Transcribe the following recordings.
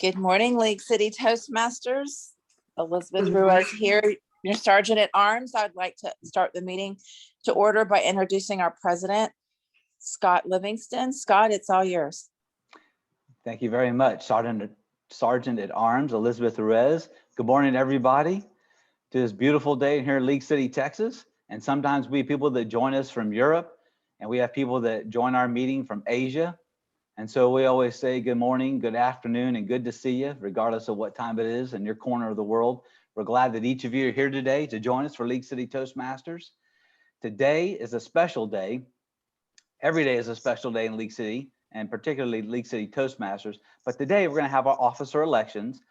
Good morning, League City Toastmasters. Elizabeth Ruiz here, your Sergeant at Arms. I'd like to start the meeting to order by introducing our president, Scott Livingston. Scott, it's all yours. Thank you very much, Sergeant at Arms, Elizabeth Ruiz. Good morning, everybody. To this beautiful day here in League City, Texas. And sometimes we have people that join us from Europe, and we have people that join our meeting from Asia. And so we always say good morning, good afternoon, and good to see you, regardless of what time it is in your corner of the world. We're glad that each of you are here today to join us for League City Toastmasters. Today is a special day. Every day is a special day in League City, and particularly League City Toastmasters. But today we're going to have our officer elections.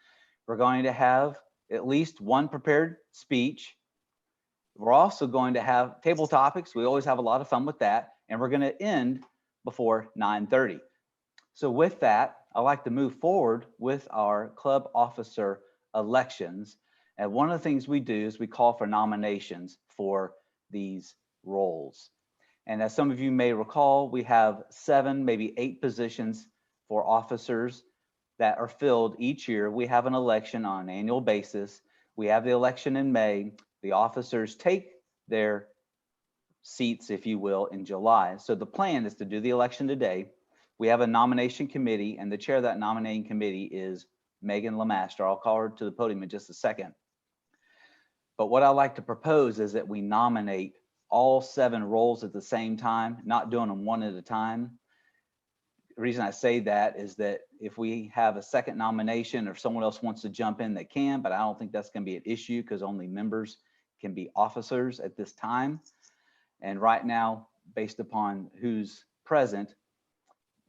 We're going to have at least one prepared speech. We're also going to have table topics. We always have a lot of fun with that. And we're going to end before 9:30. So with that, I'd like to move forward with our club officer elections. And one of the things we do is we call for nominations for these roles. And as some of you may recall, we have 7, maybe 8 positions for officers that are filled each year. We have an election on an annual basis. We have the election in May. The officers take their seats, if you will, in July. So the plan is to do the election today. We have a nomination committee, and the chair of that nominating committee is Megan Lemaster. I'll call her to the podium in just a second. But what I like to propose is that we nominate all 7 roles at the same time, not doing them one at a time. The reason I say that is that if we have a second nomination or someone else wants to jump in, they can, but I don't think that's going to be an issue because only members can be officers at this time. And right now, based upon who's present,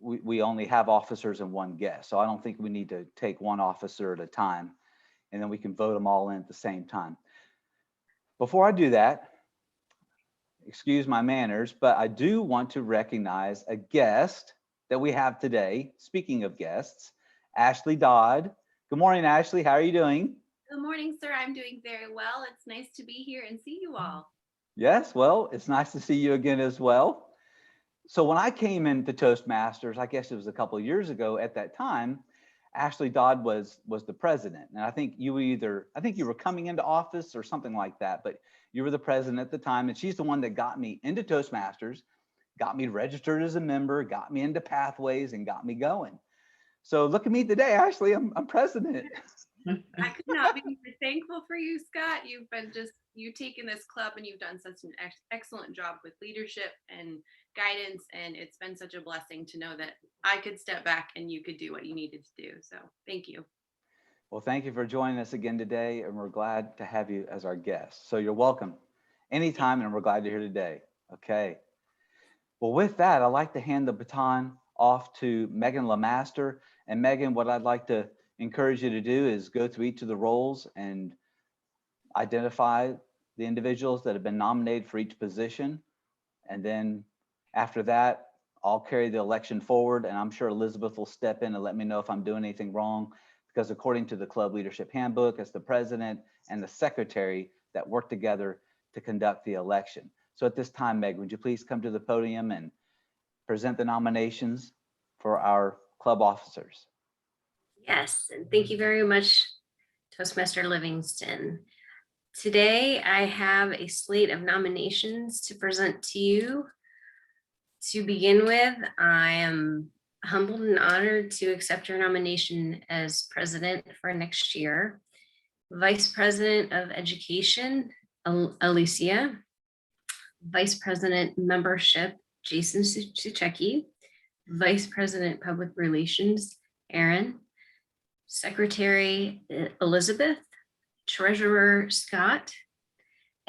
we only have officers and one guest. So I don't think we need to take one officer at a time, and then we can vote them all in at the same time. Before I do that, excuse my manners, but I do want to recognize a guest that we have today. Speaking of guests, Ashley Dodd. Good morning, Ashley. How are you doing? Good morning, sir. I'm doing very well. It's nice to be here and see you all. Yes, well, it's nice to see you again as well. So when I came into Toastmasters, I guess it was a couple of years ago, at that time, Ashley Dodd was the president. And I think you were coming into office or something like that, but you were the president at the time. And she's the one that got me into Toastmasters, got me registered as a member, got me into pathways, and got me going. So look at me today, Ashley, I'm president. I could not be more thankful for you, Scott. You've taken this club and you've done such an excellent job with leadership and guidance. And it's been such a blessing to know that I could step back and you could do what you needed to do. So thank you. Well, thank you for joining us again today. And we're glad to have you as our guest. So you're welcome anytime, and we're glad you're here today. Okay. Well, with that, I'd like to hand the baton off to Megan Lemaster. And Megan, what I'd like to encourage you to do is go through each of the roles and identify the individuals that have been nominated for each position. And then after that, I'll carry the election forward, and I'm sure Elizabeth will step in and let me know if I'm doing anything wrong, because according to the club leadership handbook, it's the president and the secretary that work together to conduct the election. So at this time, Meg, would you please come to the podium and present the nominations for our club officers? Yes, and thank you very much, Toastmaster Livingston. Today, I have a slate of nominations to present to you. To begin with, I am humbled and honored to accept your nomination as president for next year. Vice President of Education, Alicia. Vice President Membership, Jason Suchecki. Vice President Public Relations, Aaron. Secretary Elizabeth, Treasurer Scott,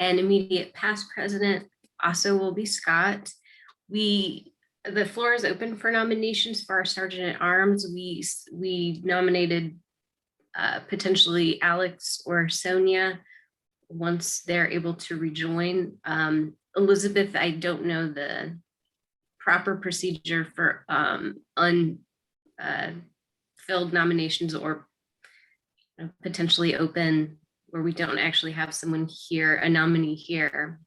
and immediate past president also will be Scott. The floor is open for nominations for our Sergeant at Arms. We nominated potentially Alex or Sonia once they're able to rejoin. Elizabeth, I don't know the proper procedure for filled nominations or potentially open where we don't actually have someone here, a nominee here.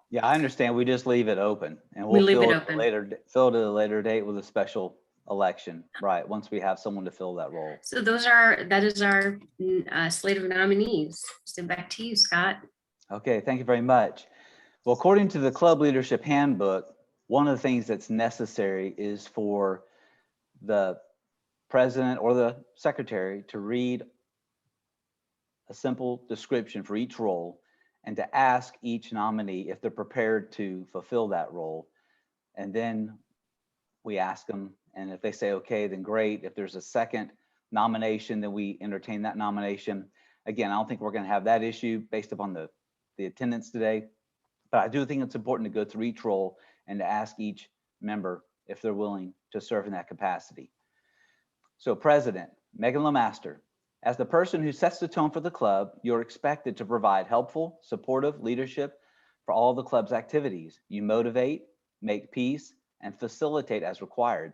Yeah, I understand. We just leave it open, and We we'll leave fill it it open. later, fill it at a later date with a special election, right? Once we have someone to fill that role. So that is our slate of nominees. So back to you, Scott. Okay, thank you very much. Well, according to the club leadership handbook, one of the things that's necessary is for the president or the secretary to read a simple description for each role and to ask each nominee if they're prepared to fulfill that role. And then we ask them, and if they say okay, then great. If there's a second nomination, then we entertain that nomination. Again, I don't think we're going to have that issue based upon the attendance today, but I do think it's important to go through each role and to ask each member if they're willing to serve in that capacity. So President, Megan Lemaster, as the person who sets the tone for the club, you're expected to provide helpful, supportive leadership for all the club's activities. You motivate, make peace, and facilitate as required.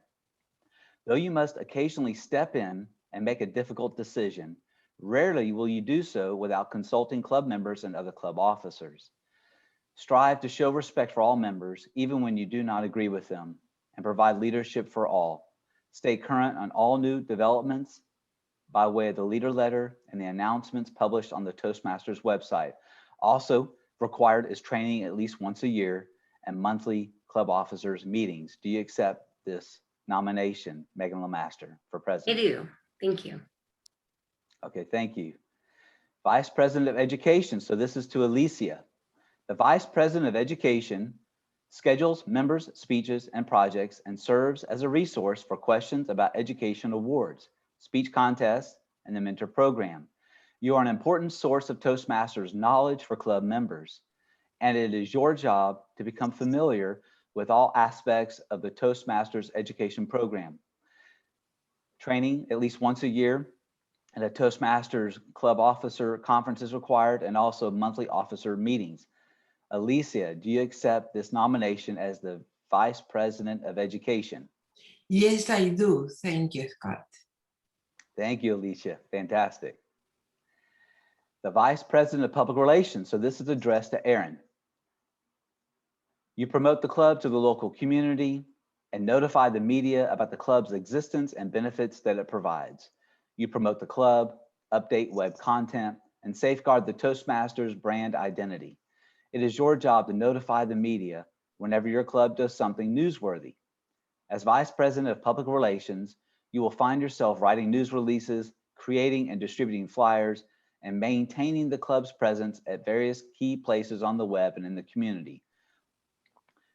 Though you must occasionally step in and make a difficult decision, rarely will you do so without consulting club members and other club officers. Strive to show respect for all members, even when you do not agree with them, and provide leadership for all. Stay current on all new developments by way of the leader letter and the announcements published on the Toastmasters website. Also required is training at least once a year and monthly club officers meetings. Do you accept this nomination, Megan Lemaster, for I president? do. Thank you. Okay, thank you. Vice President of Education. So this is to Alicia. The Vice President of Education schedules members' speeches and projects and serves as a resource for questions about education awards, speech contests, and the mentor program. You are an important source of Toastmasters knowledge for club members, and it is your job to become familiar with all aspects of the Toastmasters education program. Training at least once a year and a Toastmasters club officer conference is required, and also monthly officer meetings. Alicia, do you accept this nomination as the Vice President of Education? Yes, I do. Thank you, Scott. Thank you, Alicia. Fantastic. The Vice President of Public Relations. So this is addressed to Aaron. You promote the club to the local community and notify the media about the club's existence and benefits that it provides. You promote the club, update web content, and safeguard the Toastmasters brand identity. It is your job to notify the media whenever your club does something newsworthy. As Vice President of Public Relations, you will find yourself writing news releases, creating and distributing flyers, and maintaining the club's presence at various key places on the web and in the community.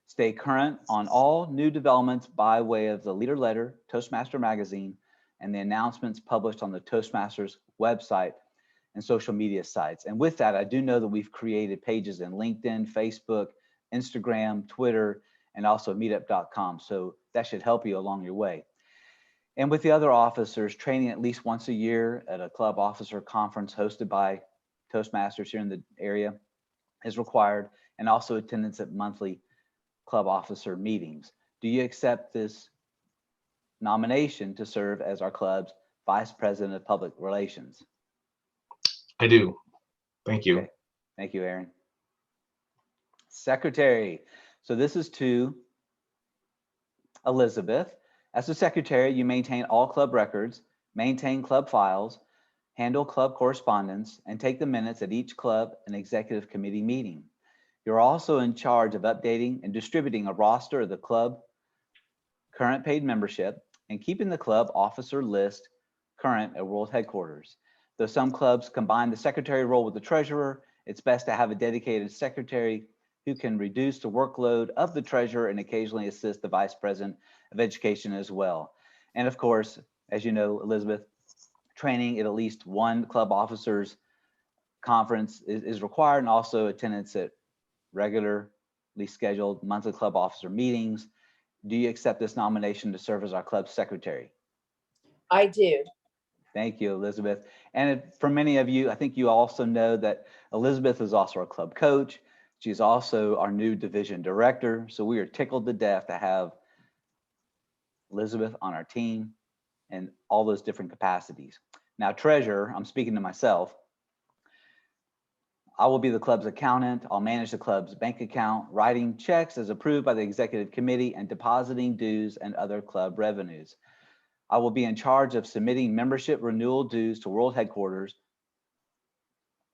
Stay current on all new developments by way of the leader letter, Toastmaster magazine, and the announcements published on the Toastmasters website and social media sites. And with that, I do know that we've created pages in LinkedIn, Facebook, Instagram, Twitter, and also meetup.com. So that should help you along your way. And with the other officers, training at least once a year at a club officer conference hosted by Toastmasters here in the area is required, and also attendance at monthly club officer meetings. Do you accept this nomination to serve as our club's Vice President of Public Relations? I do. Thank you. Okay. Thank you, Aaron. Secretary. So this is to Elizabeth. As the secretary, you maintain all club records, maintain club files, handle club correspondence, and take the minutes at each club and executive committee meeting. You're also in charge of updating and distributing a roster of the club current paid membership and keeping the club officer list current at world headquarters. Though some clubs combine the secretary role with the treasurer, it's best to have a dedicated secretary who can reduce the workload of the treasurer and occasionally assist the vice president of education as well. And of course, as you know, Elizabeth, training at least one club officers conference is required, and also attendance at regularly scheduled monthly club officer meetings. Do you accept this nomination to serve as our club secretary? I do. Thank you, Elizabeth. And for many of you, I think you also know that Elizabeth is also our club coach. She's also our new division director. So we are tickled to death to have Elizabeth on our team and all those different capacities. Now, treasurer, I'm speaking to myself. I will be the club's accountant. I'll manage the club's bank account, writing checks as approved by the executive committee and depositing dues and other club revenues. I will be in charge of submitting membership renewal dues to world headquarters,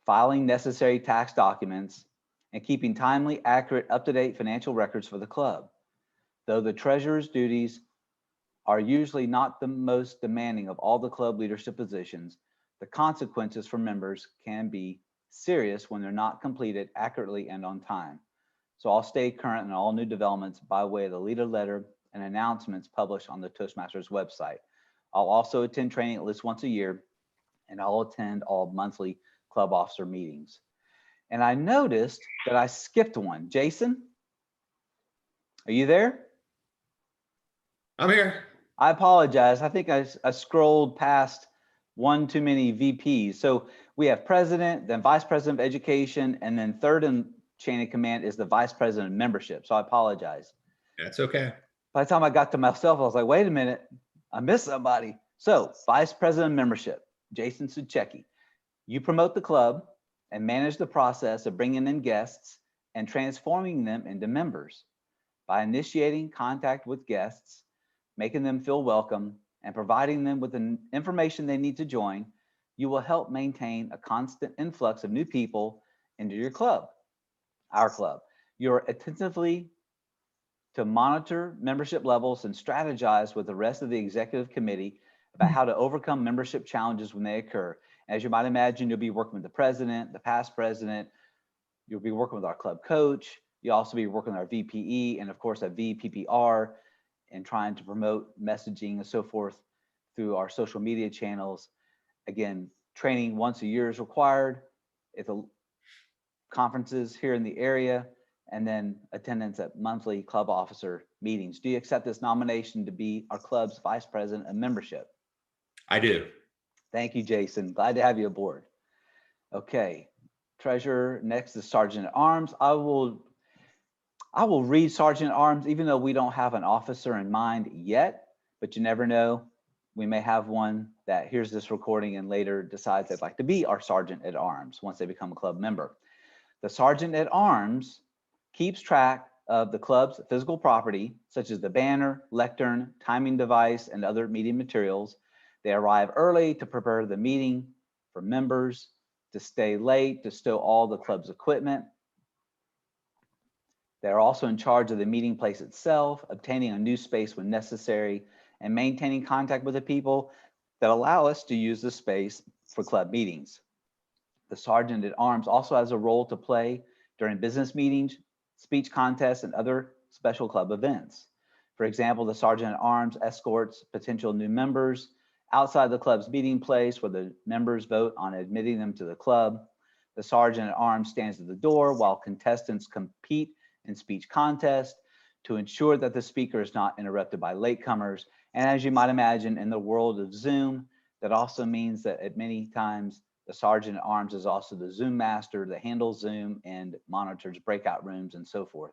filing necessary tax documents, and keeping timely, accurate, up-to-date financial records for the club. Though the treasurer's duties are usually not the most demanding of all the club leadership positions, the consequences for members can be serious when they're not completed accurately and on time. So I'll stay current on all new developments by way of the leader letter and announcements published on the Toastmasters website. I'll also attend training at least once a year, and I'll attend all monthly club officer meetings. And I noticed that I skipped one. Jason, are you there? I'm here. I apologize. I think I scrolled past one too many VPs. So we have president, then vice president of education, and then third in chain of command is the vice president of membership. So I apologize. That's okay. By the time I got to myself, I was like, wait a minute, I missed somebody. So vice president of membership, Jason Suchecki. You promote the club and manage the process of bringing in guests and transforming them into members. By initiating contact with guests, making them feel welcome, and providing them with the information they need to join, you will help maintain a constant influx of new people into your club, our club. You're attentively to monitor membership levels and strategize with the rest of the executive committee about how to overcome membership challenges when they occur. As you might imagine, you'll be working with the president, the past president, you'll be working with our club coach, you'll also be working with our VPE and of course a VPPR, and trying to promote messaging and so forth through our social media channels. Again, training once a year is required at the conferences here in the area, and then attendance at monthly club officer meetings. Do you accept this nomination to be our club's vice president of membership? I do. Thank you, Jason. Glad to have you aboard. Okay, treasurer, next is sergeant at arms. I will read sergeant at arms, even though we don't have an officer in mind yet, but you never know. We may have one that hears this recording and later decides they'd like to be our sergeant at arms once they become a club member. The sergeant at arms keeps track of the club's physical property, such as the banner, lectern, timing device, and other meeting materials. They arrive early to prepare the meeting for members, to stay late, to stow all the club's equipment. They're also in charge of the meeting place itself, obtaining a new space when necessary, and maintaining contact with the people that allow us to use the space for club meetings. The sergeant at arms also has a role to play during business meetings, speech contests, and other special club events. For example, the sergeant at arms escorts potential new members outside the club's meeting place where the members vote on admitting them to the club. The sergeant at arms stands at the door while contestants compete in speech contests to ensure that the speaker is not interrupted by latecomers. And as you might imagine, in the world of Zoom, that also means that at many times the sergeant at arms is also the Zoom master that handles Zoom and monitors breakout rooms and so forth.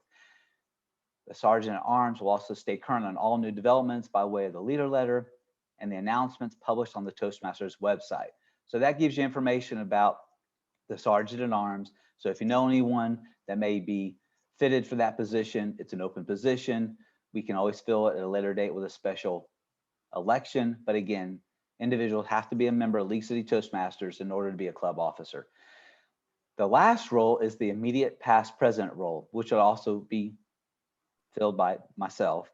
The sergeant at arms will also stay current on all new developments by way of the leader letter and the announcements published on the Toastmasters website. So that gives you information about the sergeant at arms. So if you know anyone that may be fitted for that position, it's an open position. We can always fill it at a later date with a special election. But again, individuals have to be a member of League City Toastmasters in order to be a club officer. The last role is the immediate past president role, which will also be filled by myself.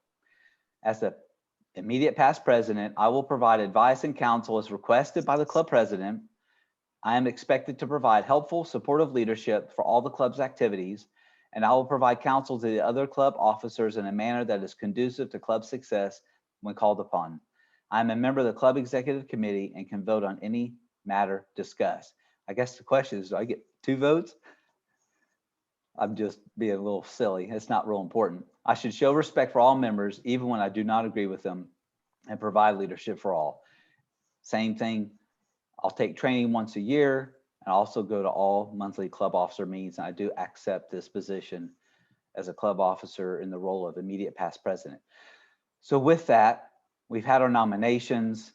As the immediate past president, I will provide advice and counsel as requested by the club president. I am expected to provide helpful, supportive leadership for all the club's activities, and I will provide counsel to the other club officers in a manner that is conducive to club success when called upon. I am a member of the club executive committee and can vote on any matter discussed. I guess the question is, do I get 2 votes? I'm just being a little silly. It's not real important. I should show respect for all members, even when I do not agree with them, and provide leadership for all. Same thing. I'll take training once a year and also go to all monthly club officer meetings. And I do accept this position as a club officer in the role of immediate past president. So with that, we've had our nominations.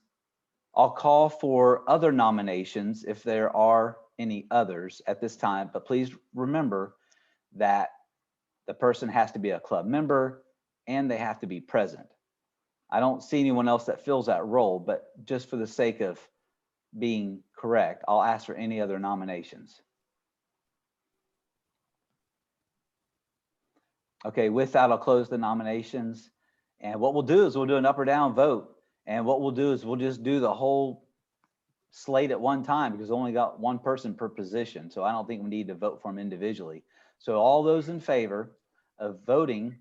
I'll call for other nominations if there are any others at this time, but please remember that the person has to be a club member and they have to be present. I don't see anyone else that fills that role, but just for the sake of being correct, I'll ask for any other nominations. Okay, with that, I'll close the nominations. And what we'll do is we'll do an up or down vote. And what we'll do is we'll just do the whole slate at one time because we only got one person per position. So I don't think we need to vote for them individually. So all those in favor of voting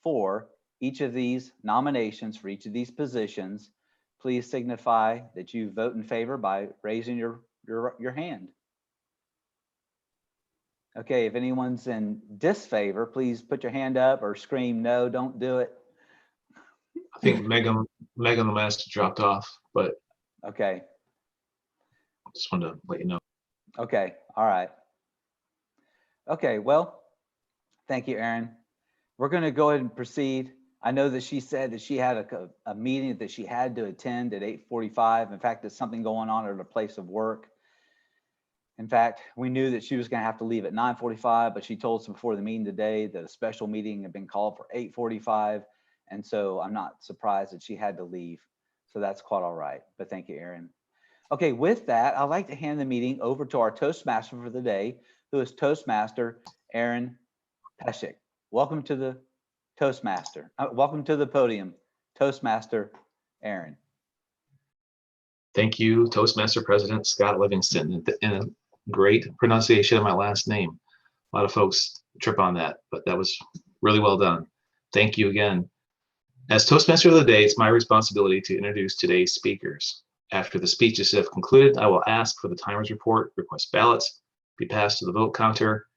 for each of these nominations for each of these positions, please signify that you vote in favor by raising your hand. Okay, if anyone's in disfavor, please put your hand up or scream, no, don't do it. I think Megan the Master dropped off, but Okay, just wanted to let you know. okay, all right. Okay, well, thank you, Erin. We're gonna go ahead and proceed. I know that she said that she had a meeting that she had to attend at 8:45. In fact, there's something going on at her place of work. In fact, we knew that she was going to have to leave at 9:45, but she told us before the meeting today that a special meeting had been called for 8:45. And so I'm not surprised that she had to leave. So that's quite all right. But thank you, Erin. Okay, with that, I'd like to hand the meeting over to our Toastmaster for the day, who is Toastmaster Erin Peshek. Welcome to the Toastmaster. Welcome to the podium, Toastmaster Erin. Thank you, Toastmaster President Scott Livingston. And a great pronunciation of my last name. A lot of folks trip on that, but that was really well done. Thank you again. As Toastmaster of the day, it's my responsibility to introduce today's speakers. After the speeches have concluded, I will ask for the timer's report, request ballots, be passed to the vote counter,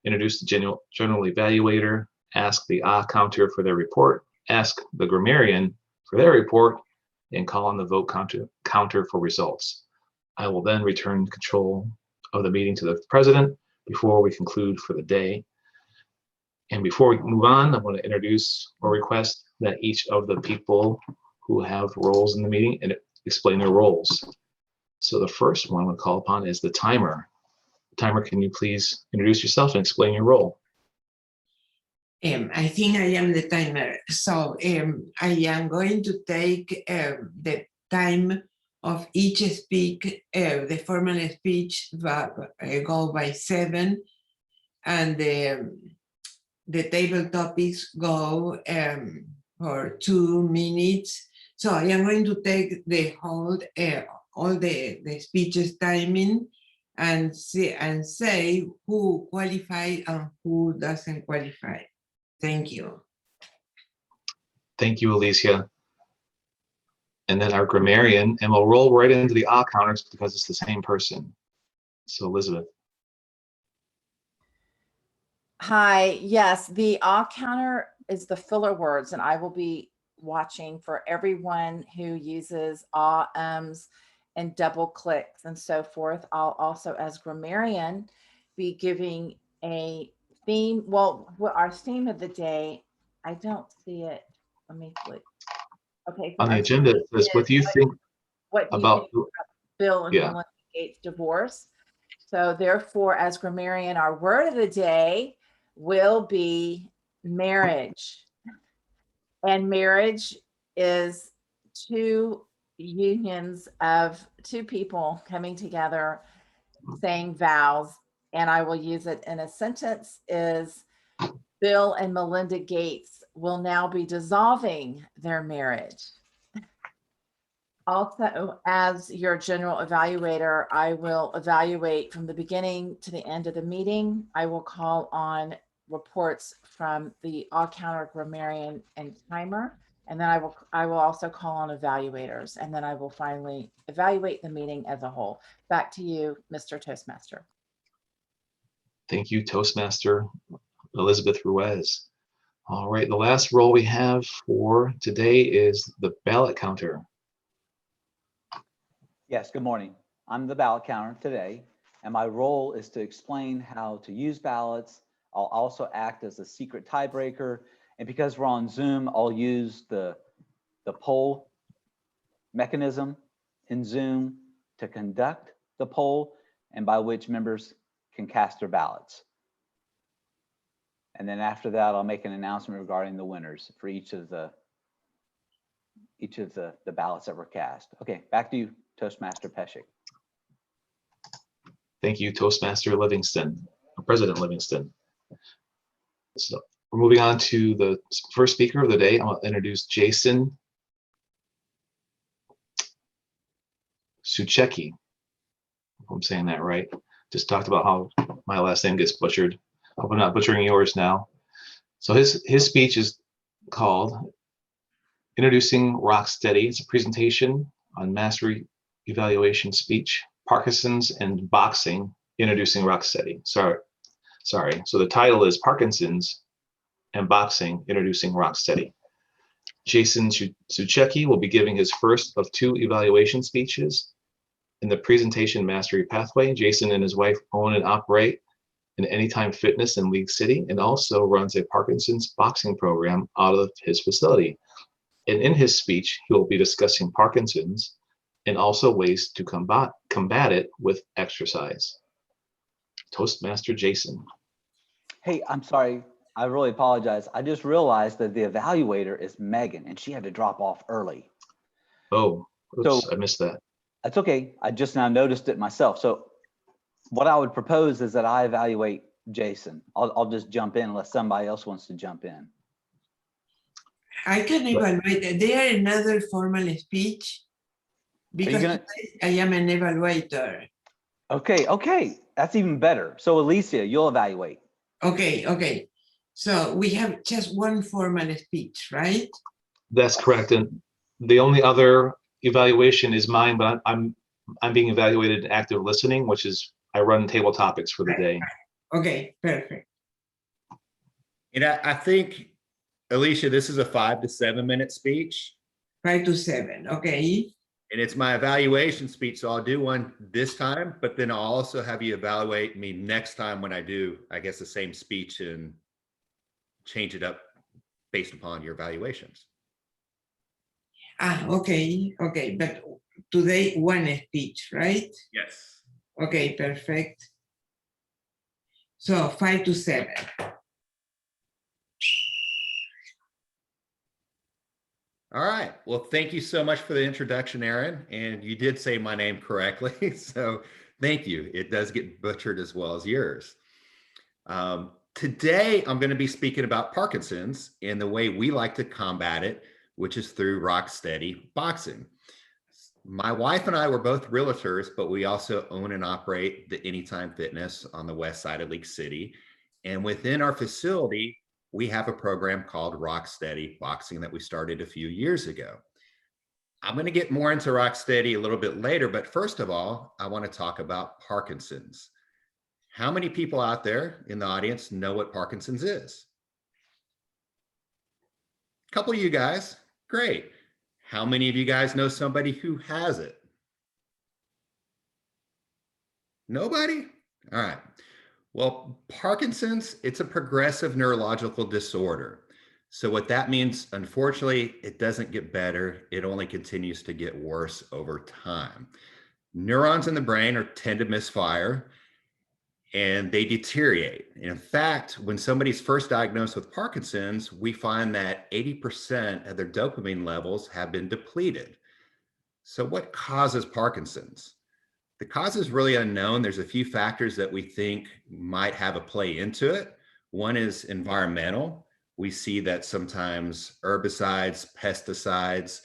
introduce the general evaluator, ask the counter for their report, ask the grammarian for their report, and call on the vote counter for results. I will then return control of the meeting to the president before we conclude for the day. And before we move on, I want to introduce or request that each of the people who have roles in the meeting and explain their roles. So the first one I'm going to call upon is the timer. Timer, can you please introduce yourself and explain your role? I think I am the timer. So I am going to take the time of each speak, the formal speech go by 7, and the table topics go for 2 minutes. So I am going to take the whole, all the speeches timing and say who qualified and who doesn't qualify. Thank you. Thank you, Alicia. And then our grammarian, and we'll roll right into the counters because it's the same person. So Elizabeth. Hi, yes, the counter is the filler words, and I will be watching for everyone who uses ums and double clicks and so forth. I'll also, as grammarian, be giving a theme. Well, our theme of the day, I don't see it. Let me click. Okay. On the agenda, it says, what do you think What do you about think Bill and yeah. Melinda Gates' divorce? So therefore, as grammarian, our word of the day will be marriage. And marriage is 2 unions of 2 people coming together, saying vows. And I will use it in a sentence is Bill and Melinda Gates will now be dissolving their marriage. Also, as your general evaluator, I will evaluate from the beginning to the end of the meeting. I will call on reports from the counter, grammarian, and timer. And then I will also call on evaluators. And then I will finally evaluate the meeting as a whole. Back to you, Mr. Toastmaster. Thank you, Toastmaster Elizabeth Ruiz. All right, the last role we have for today is the ballot counter. Yes, good morning. I'm the ballot counter today, and my role is to explain how to use ballots. I'll also act as a secret tiebreaker, and because we're on Zoom, I'll use the poll mechanism in Zoom to conduct the poll. and by which members can cast their ballots. And then after that, I'll make an announcement regarding the winners for each of the ballots that were cast. Okay, back to you, Toastmaster Peshek. Thank you, Toastmaster Livingston, President Livingston. So we're moving on to the first speaker of the day. I'll introduce Jason Suchecki. If I'm saying that right. Just talked about how my last name gets butchered. Hope I'm not butchering yours now. So his speech is called Introducing Rocksteady. It's a presentation on mastery evaluation speech, Parkinson's and boxing, introducing Rocksteady. Sorry. So the title is Parkinson's and boxing, introducing Rocksteady. Jason Suchecki will be giving his first of 2 evaluation speeches in the presentation mastery pathway. Jason and his wife own and operate an Anytime Fitness in League City and also runs a Parkinson's boxing program out of his facility. And in his speech, he will be discussing Parkinson's and also ways to combat it with exercise. Toastmaster Jason. Hey, I'm sorry. I really apologize. I just realized that the evaluator is Megan and she had to drop off early. Oh, oops, So- I missed that. That's okay. I just now noticed it myself. So what I would propose is that I evaluate Jason. I'll just jump in unless somebody else wants to jump in. I can evaluate. They are another formal speech because gonna- today I am an evaluator. Okay. That's even better. So Alicia, you'll evaluate. Okay. So we have just one formal speech, right? That's correct. And the only other evaluation is mine, but I'm being evaluated in active listening, which is I run table topics for the day. Okay, perfect. And I think, Alicia, this is a 5 to 7 minute speech. 5 to 7. Okay. And it's my evaluation speech, so I'll do one this time, but then I'll also have you evaluate me next time when I do, I guess, the same speech and change it up based upon your evaluations. Okay. But today one speech, right? Yes. Okay, perfect. So 5 to 7. All right. Well, thank you so much for the introduction, Aaron. And you did say my name correctly. So thank you. It does get butchered as well as yours. Today, I'm going to be speaking about Parkinson's and the way we like to combat it, which is through Rocksteady boxing. My wife and I were both realtors, but we also own and operate the Anytime Fitness on the west side of League City. And within our facility, we have a program called Rocksteady Boxing that we started a few years ago. I'm going to get more into Rocksteady a little bit later, but first of all, I want to talk about Parkinson's. How many people out there in the audience know what Parkinson's is? A couple of you guys. Great. How many of you guys know somebody who has it? Nobody? All right. Well, Parkinson's, it's a progressive neurological disorder. So what that means, unfortunately, it doesn't get better. It only continues to get worse over time. Neurons in the brain tend to misfire and they deteriorate. In fact, when somebody's first diagnosed with Parkinson's, we find that 80% of their dopamine levels have been depleted. So what causes Parkinson's? The cause is really unknown. There's a few factors that we think might have a play into it. One is environmental. We see that sometimes herbicides, pesticides,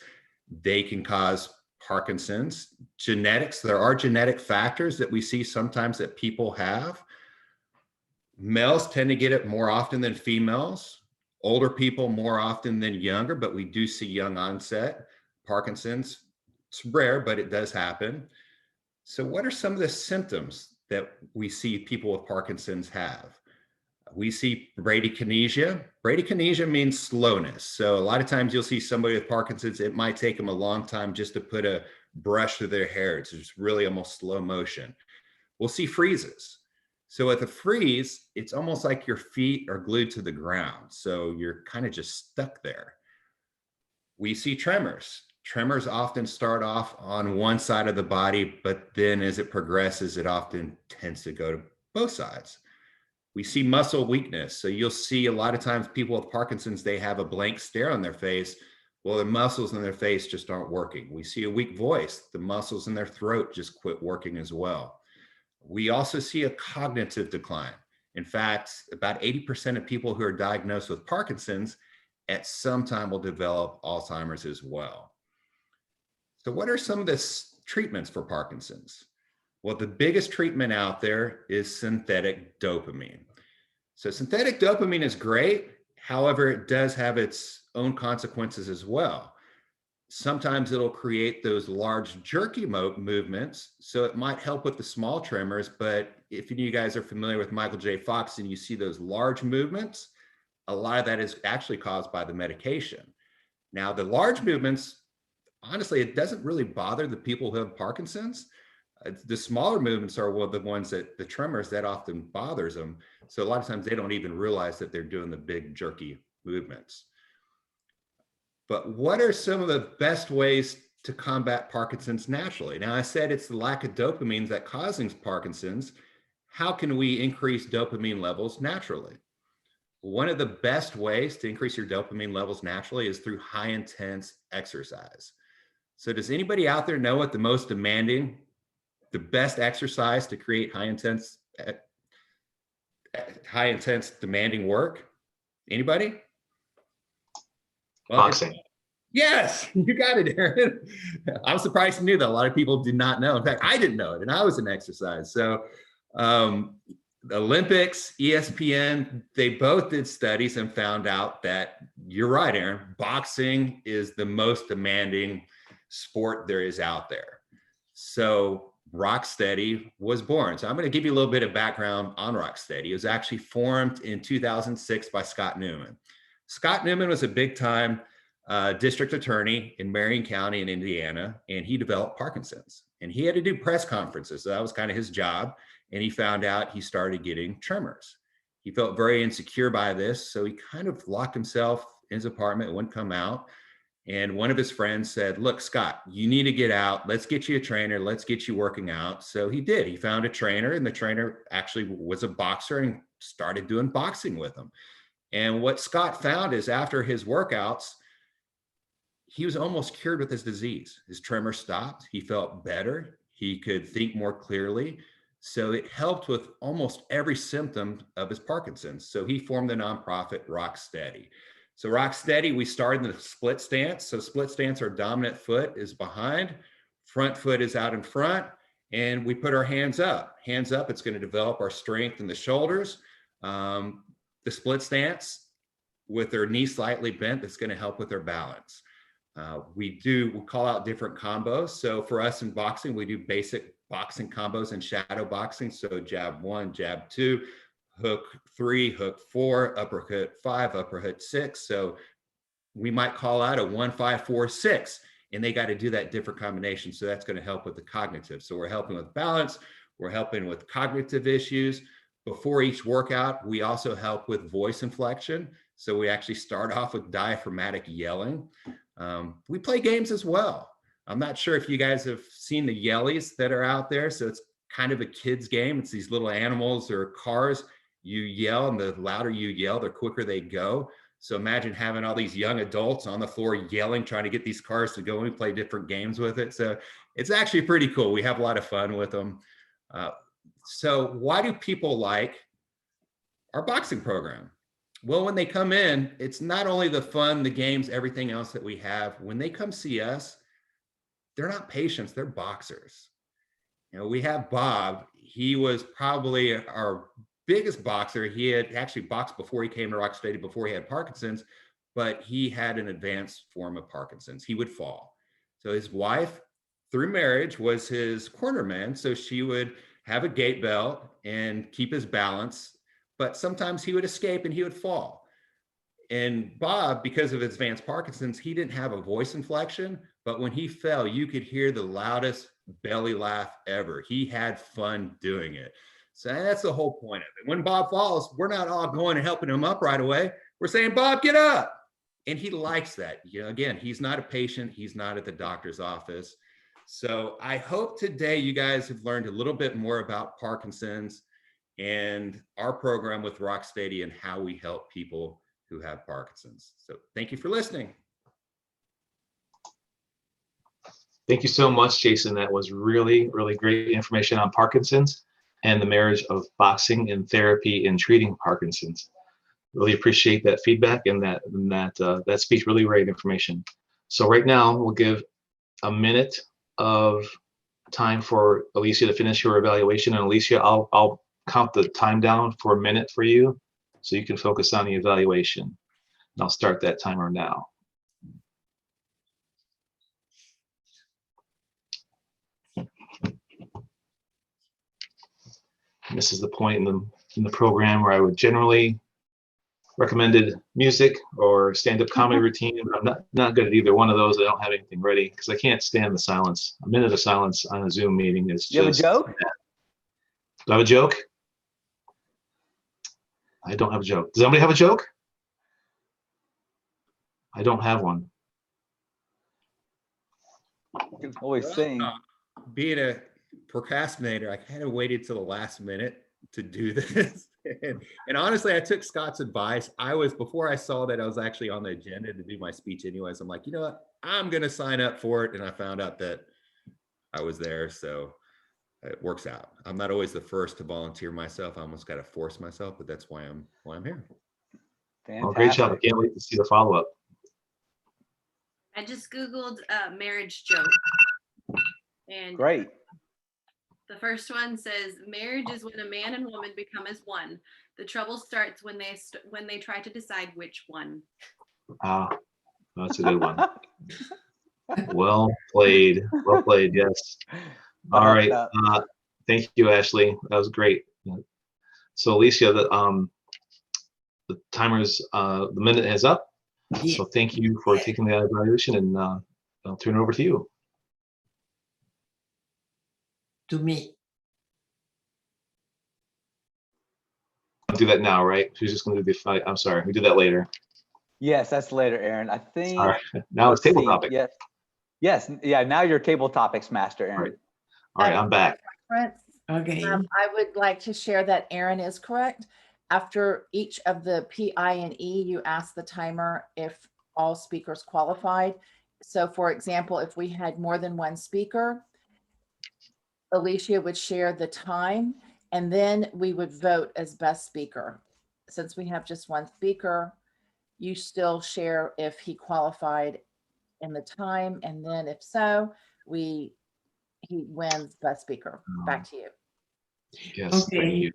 they can cause Parkinson's. Genetics, there are genetic factors that we see sometimes that people have. Males tend to get it more often than females. Older people more often than younger, but we do see young onset Parkinson's. It's rare, but it does happen. So what are some of the symptoms that we see people with Parkinson's have? We see bradykinesia. Bradykinesia means slowness. So a lot of times you'll see somebody with Parkinson's, it might take them a long time just to put a brush through their hair. It's just really almost slow motion. We'll see freezes. So with a freeze, it's almost like your feet are glued to the ground. So you're kind of just stuck there. We see tremors. Tremors often start off on one side of the body, but then as it progresses, it often tends to go to both sides. We see muscle weakness. So you'll see a lot of times people with Parkinson's, they have a blank stare on their face. Well, the muscles in their face just aren't working. We see a weak voice. The muscles in their throat just quit working as well. We also see a cognitive decline. In fact, about 80% of people who are diagnosed with Parkinson's at some time will develop Alzheimer's as well. So what are some of the treatments for Parkinson's? Well, the biggest treatment out there is synthetic dopamine. So synthetic dopamine is great. However, it does have its own consequences as well. Sometimes it'll create those large jerky movements. So it might help with the small tremors, but if you guys are familiar with Michael J. Fox and you see those large movements, a lot of that is actually caused by the medication. Now, the large movements, honestly, it doesn't really bother the people who have Parkinson's. The smaller movements are the ones that the tremors that often bothers them. So a lot of times they don't even realize that they're doing the big jerky movements. But what are some of the best ways to combat Parkinson's naturally? Now, I said it's the lack of dopamine that causes Parkinson's. How can we increase dopamine levels naturally? One of the best ways to increase your dopamine levels naturally is through high intense exercise. So does anybody out there know what the best exercise to create high intense demanding work? Anybody? Well, Boxing. Yes, you got it, Aaron. I'm surprised you knew that. A lot of people did not know. In fact, I didn't know it, and I was in exercise. So the Olympics, ESPN, they both did studies and found out that you're right, Aaron, boxing is the most demanding sport there is out there. So Rocksteady was born. So I'm going to give you a little bit of background on Rocksteady. It was actually formed in 2006 by Scott Newman. Scott Newman was a big time district attorney in Marion County in Indiana, and he developed Parkinson's. And he had to do press conferences. So that was kind of his job. And he found out he started getting tremors. He felt very insecure by this. So he kind of locked himself in his apartment, wouldn't come out. And one of his friends said, look, Scott, you need to get out. Let's get you a trainer. Let's get you working out. So he did. He found a trainer, and the trainer actually was a boxer and started doing boxing with him. And what Scott found is after his workouts, he was almost cured with his disease. His tremor stopped. He felt better. He could think more clearly. So it helped with almost every symptom of his Parkinson's. So he formed the nonprofit Rocksteady. So Rocksteady, we started in the split stance. So split stance, our dominant foot is behind, front foot is out in front, and we put our hands up. Hands up, it's going to develop our strength in the shoulders. The split stance with their knee slightly bent, that's going to help with their balance. We call out different combos. So for us in boxing, we do basic boxing combos and shadow boxing. So jab 1, jab 2, hook 3, hook 4, uppercut 5, uppercut 6. So we might call out a 1, 5, 4, 6, and they got to do that different combination. So that's going to help with the cognitive. So we're helping with balance. We're helping with cognitive issues. Before each workout, we also help with voice inflection. So we actually start off with diaphragmatic yelling. We play games as well. I'm not sure if you guys have seen the Yellies that are out there. So it's kind of a kid's game. It's these little animals or cars. You yell, and the louder you yell, the quicker they go. So imagine having all these young adults on the floor yelling, trying to get these cars to go, and we play different games with it. So it's actually pretty cool. We have a lot of fun with them. So why do people like our boxing program? Well, when they come in, it's not only the fun, the games, everything else that we have. When they come see us, they're not patients, they're boxers. You know, we have Bob. He was probably our biggest boxer. He had actually boxed before he came to Rocksteady, before he had Parkinson's, but he had an advanced form of Parkinson's. He would fall. So his wife, through marriage, was his cornerman. So she would have a gait belt and keep his balance, but sometimes he would escape and he would fall. And Bob, because of his advanced Parkinson's, he didn't have a voice inflection, but when he fell, you could hear the loudest belly laugh ever. He had fun doing it. So that's the whole point of it. When Bob falls, we're not all going and helping him up right away. We're saying, Bob, get up. And he likes that. You know, again, he's not a patient. He's not at the doctor's office. So I hope today you guys have learned a little bit more about Parkinson's and our program with Rocksteady and how we help people who have Parkinson's. So thank you for listening. Thank you so much, Jason. That was really, really great information on Parkinson's and the marriage of boxing and therapy in treating Parkinson's. Really appreciate that feedback and that speech. Really great information. So right now we'll give a minute of time for Alicia to finish your evaluation. And Alicia, I'll count the time down for a minute for you so you can focus on the evaluation. And I'll start that timer now. And this is the point in the program where I would generally recommended music or stand-up comedy routine. But I'm not good at either one of those. I don't have anything ready because I can't stand the silence. A minute of silence on a Zoom meeting is just. You have a joke? Do I have a joke? I don't have a joke. Does anybody have a joke? I don't have one. You can always sing. Being a procrastinator, I kind of waited till the last minute to do this. And honestly, I took Scott's advice. Before I saw that I was actually on the agenda to do my speech anyways, I'm like, you know what? I'm going to sign up for it. And I found out that I was there. So it works out. I'm not always the first to volunteer myself. I almost got to force myself, but that's why I'm here. Fantastic. Well, great job. I can't wait to see the follow-up. I just Googled marriage joke. And Great. the first one says, marriage is when a man and woman become as one. The trouble starts when they try to decide which one. That's a good one. Well played. Well played. Yes. All right. Thank you, Ashley. That was great. So Alicia, the timer's the minute is up. Yeah. So thank you for taking the evaluation, and I'll turn it over to you. To me. I'll do that now, right? Who's just going to do the fight? I'm sorry. We do that later. Yes, that's later, Aaron. I think. All right. Now it's table topic. Yes. Yes. Yeah. Now you're table topics master, Aaron. All right. I'm back. Okay. I would like to share that Aaron is correct. After each of the P, I, and E, you ask the timer if all speakers qualified. So for example, if we had more than one speaker, Alicia would share the time and then we would vote as best speaker. Since we have just one speaker, you still share if he qualified in the time. And then if so, he wins best speaker. Back to you. Yes. Okay. Thank you.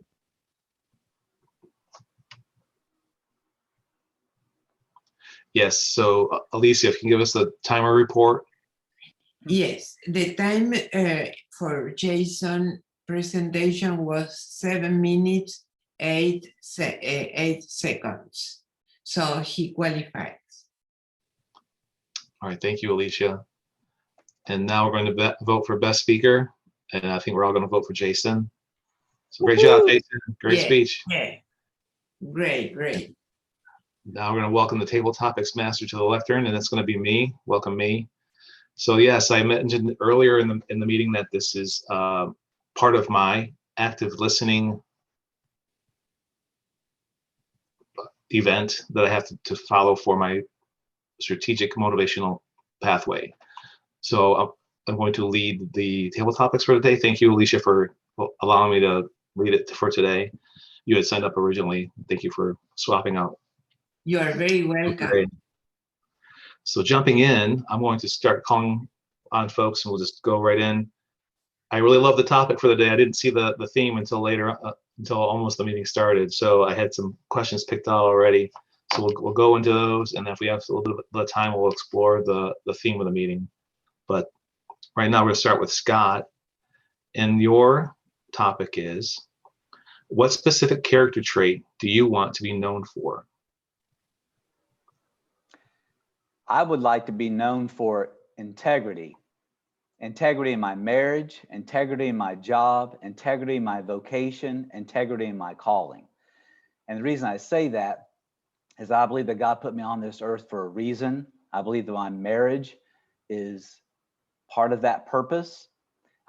Yes. So Alicia, if you can give us the timer report. Yes, the time for Jason presentation was 7 minutes, 8 seconds. So he qualifies. All right. Thank you, Alicia. And now we're going to vote for best speaker. And I think we're all going to vote for Jason. So great job, Jason. Great speech. Yeah, great, great. Now we're going to welcome the table topics master to the lectern, and that's going to be me. Welcome me. So yes, I mentioned earlier in the meeting that this is part of my active listening event that I have to follow for my strategic motivational pathway. So I'm going to lead the table topics for today. Thank you, Alicia, for allowing me to read it for today. You had signed up originally. Thank you for swapping out. You are very welcome. Okay. So jumping in, I'm going to start calling on folks and we'll just go right in. I really love the topic for the day. I didn't see the theme until later, until almost the meeting started. So I had some questions picked out already. So we'll go into those, and if we have a little bit of time, we'll explore the theme of the meeting. But right now we're gonna start with Scott. And your topic is, what specific character trait do you want to be known for? I would like to be known for integrity. Integrity in my marriage, integrity in my job, integrity in my vocation, integrity in my calling. And the reason I say that is I believe that God put me on this earth for a reason. I believe that my marriage is part of that purpose.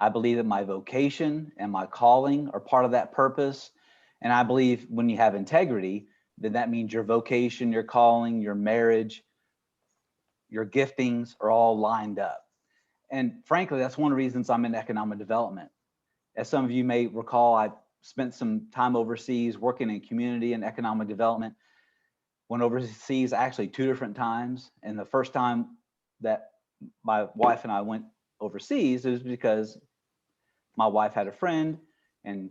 I believe that my vocation and my calling are part of that purpose. And I believe when you have integrity, then that means your vocation, your calling, your marriage, your giftings are all lined up. And frankly, that's one of the reasons I'm in economic development. As some of you may recall, I spent some time overseas working in community and economic development. Went overseas actually 2 different times. And the first time that my wife and I went overseas, it was because my wife had a friend in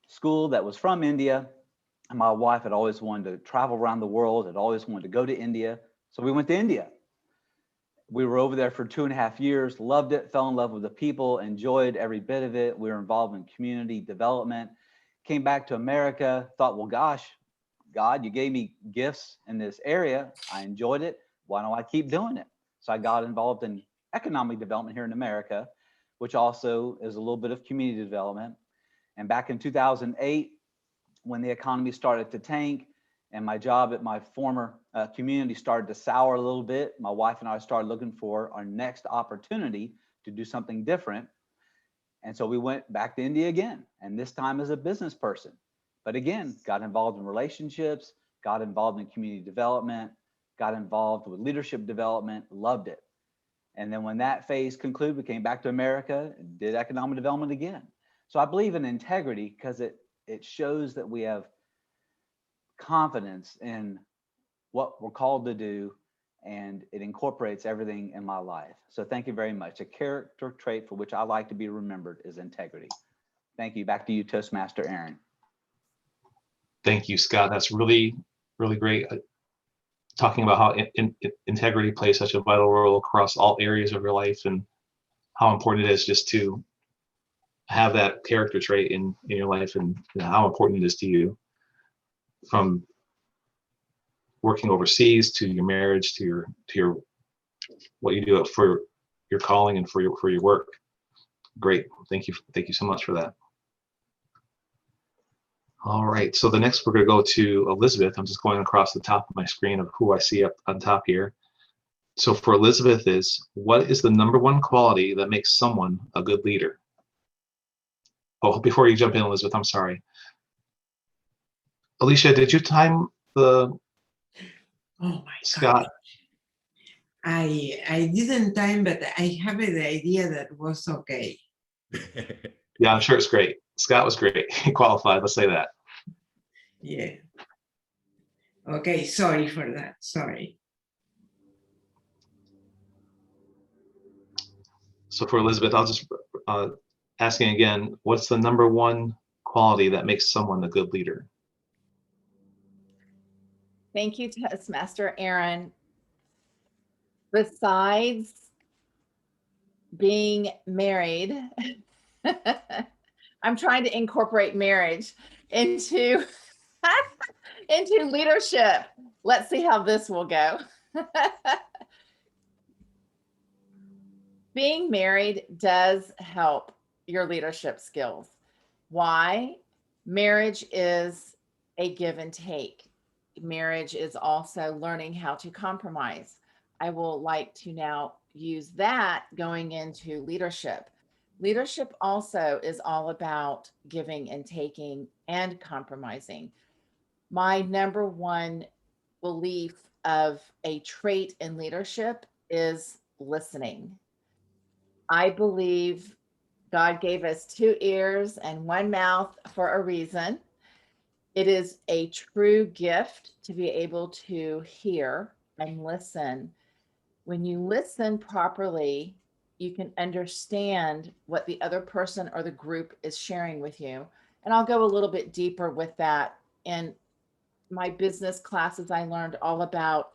school that was from India. And my wife had always wanted to travel around the world, had always wanted to go to India. So we went to India. We were over there for 2.5 years, loved it, fell in love with the people, enjoyed every bit of it. We were involved in community development, came back to America, thought, well, gosh, God, you gave me gifts in this area. I enjoyed it. Why don't I keep doing it? So I got involved in economic development here in America, which also is a little bit of community development. And back in 2008, when the economy started to tank and my job at my former community started to sour a little bit, my wife and I started looking for our next opportunity to do something different. And so we went back to India again, and this time as a business person. But again, got involved in relationships, got involved in community development, got involved with leadership development, loved it. And then when that phase concluded, we came back to America and did economic development again. So I believe in integrity because it shows that we have confidence in what we're called to do, and it incorporates everything in my life. So thank you very much. A character trait for which I like to be remembered is integrity. Thank you. Back to you, Toastmaster Aaron. Thank you, Scott. That's really, really great. Talking about how integrity plays such a vital role across all areas of your life, and how important it is just to have that character trait in your life, and how important it is to you, from working overseas to your marriage to your what you do for your calling and for your work. Great. Thank you so much for that. All right, so the next we're going to go to Elizabeth. I'm just going across the top of my screen of who I see up on top here. So for Elizabeth what is the #1 quality that makes someone a good leader? Oh, before you jump in, Elizabeth, I'm sorry. Alicia, did you time the Oh my Scott? God. I didn't time, but I have the idea that was okay. Yeah, I'm sure it's great. Scott was great. He qualified, let's say that. Yeah. Okay, sorry for that. Sorry. So for Elizabeth, I'll just asking again, what's the #1 quality that makes someone a good leader? Thank you, Toastmaster Aaron. Besides being married, I'm trying to incorporate marriage into into leadership. Let's see how this will go. Being married does help your leadership skills. Why? Marriage is a give and take. Marriage is also learning how to compromise. I will like to now use that going into leadership. Leadership also is all about giving and taking and compromising. My #1 belief of a trait in leadership is listening. I believe God gave us 2 ears and 1 mouth for a reason. It is a true gift to be able to hear and listen. When you listen properly, you can understand what the other person or the group is sharing with you. And I'll go a little bit deeper with that. In my business classes, I learned all about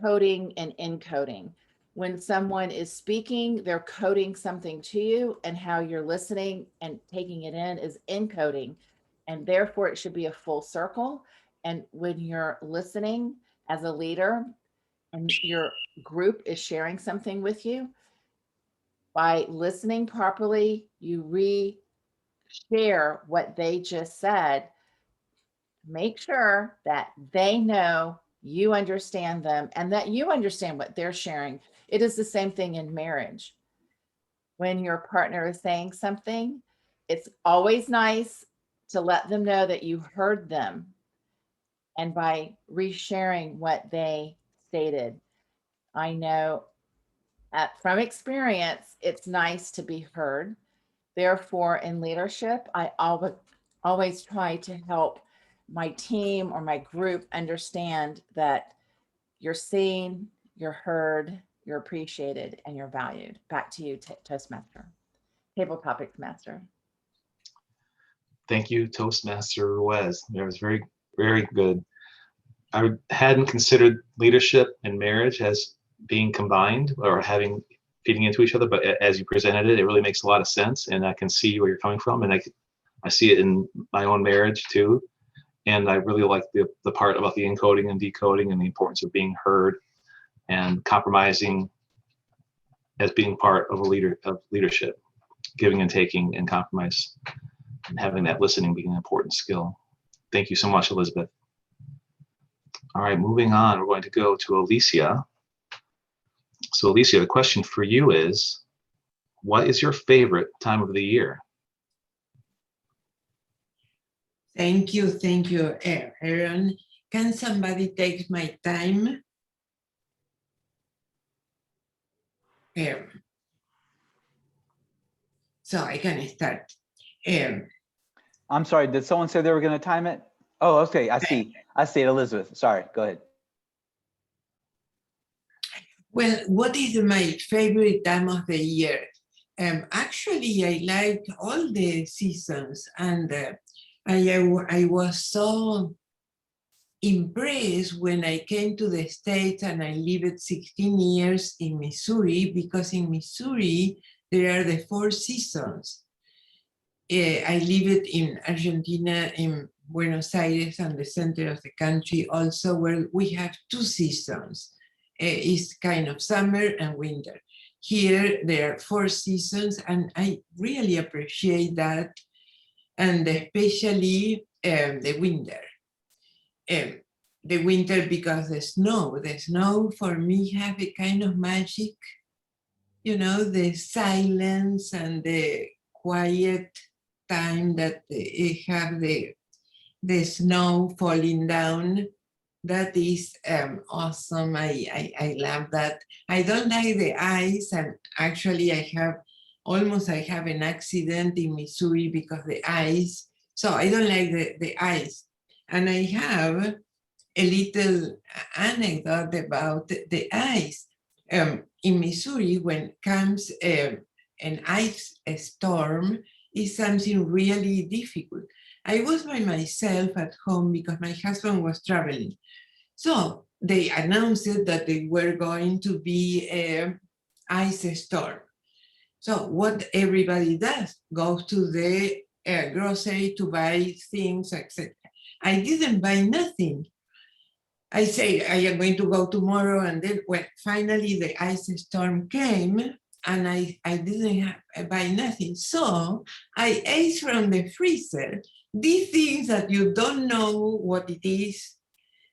coding and encoding. When someone is speaking, they're coding something to you, and how you're listening and taking it in is encoding. And therefore, it should be a full circle. And when you're listening as a leader and your group is sharing something with you, by listening properly, you re-share what they just said. Make sure that they know you understand them, and that you understand what they're sharing. It is the same thing in marriage. When your partner is saying something, it's always nice to let them know that you heard them. And by resharing what they stated, I know from experience, it's nice to be heard. Therefore, in leadership, I always try to help my team or my group understand that you're seen, you're heard, you're appreciated, and you're valued. Back to you, Toastmaster, Table Topics Master. Thank you, Toastmaster Ruiz. That was very, very good. I hadn't considered leadership and marriage as being combined or feeding into each other, but as you presented it, it really makes a lot of sense, and I can see where you're coming from, and I see it in my own marriage too. And I really like the part about the encoding and decoding and the importance of being heard and compromising as being part of leadership, giving and taking and compromise, and having that listening being an important skill. Thank you so much, Elizabeth. All right, moving on, we're going to go to Alicia. So Alicia, the question for you is, what is your favorite time of the year? Thank you, Aaron. Can somebody take my time? So I can start. I'm sorry, did someone say they were going to time it? Oh, okay, I see it, Elizabeth. Sorry, go ahead. Well, what is my favorite time of the year? Actually, I like all the seasons, and I was so impressed when I came to the States, and I lived 16 years in Missouri, because in Missouri, there are the 4 seasons. I lived in Argentina, in Buenos Aires, and the center of the country also, where we have 2 seasons. It's kind of summer and winter. Here, there are 4 seasons, and I really appreciate that, and especially the winter. The winter, because the snow for me have a kind of magic, you know, the silence and the quiet time that it have the snow falling down. That is awesome. I love that. I don't like the ice, and actually I have an accident in Missouri because of the ice. So I don't like the ice. And I have a little anecdote about the ice. In Missouri, when comes an ice storm, is something really difficult. I was by myself at home because my husband was traveling. So they announced that they were going to be an ice storm. So what everybody does, goes to the grocery to buy things, etc. I didn't buy nothing. I say, I am going to go tomorrow, and then when finally the ice storm came, and I didn't buy nothing. So I ate from the freezer these things that you don't know what it is.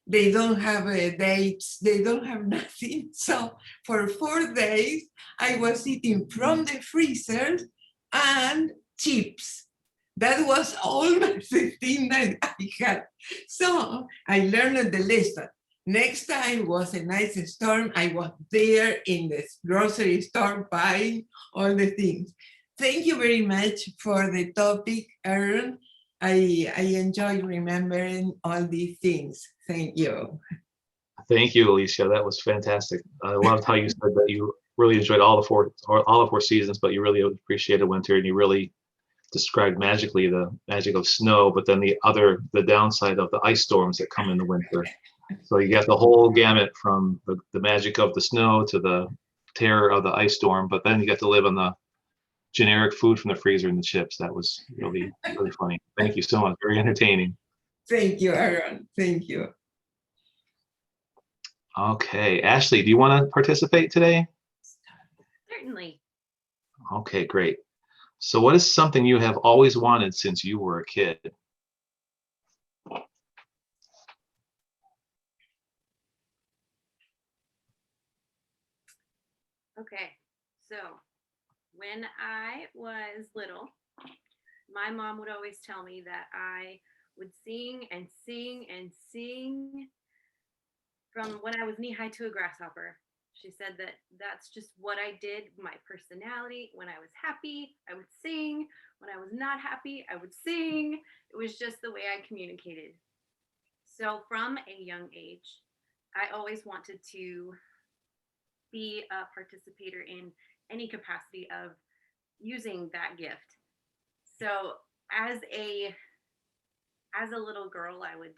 They don't have dates, they don't have nothing. So for 4 days, I was eating from the freezer and chips. That was all my 15 that I had. So I learned the lesson. Next time was a nice storm, I was there in the grocery store buying all the things. Thank you very much for the topic, Aaron. I enjoy remembering all these things. Thank you. Thank you, Alicia. That was fantastic. I loved how you said that you really enjoyed all the four seasons, but you really appreciated winter, and you really described magically the magic of snow, but then the downside of the ice storms that come in the winter. So you get the whole gamut from the magic of the snow to the terror of the ice storm, but then you get to live on the generic food from the freezer and the chips. That was really, really funny. Thank you so much. Very entertaining. Thank you, Aaron. Thank you. Okay, Ashley, do you want to participate today? Certainly. Okay, great. So what is something you have always wanted since you were a kid? Okay, so when I was little, my mom would always tell me that I would sing and sing and sing from when I was knee high to a grasshopper. She said that that's just what I did, my personality. When I was happy, I would sing. When I was not happy, I would sing. It was just the way I communicated. So from a young age, I always wanted to be a participator in any capacity of using that gift. So as a little girl, I would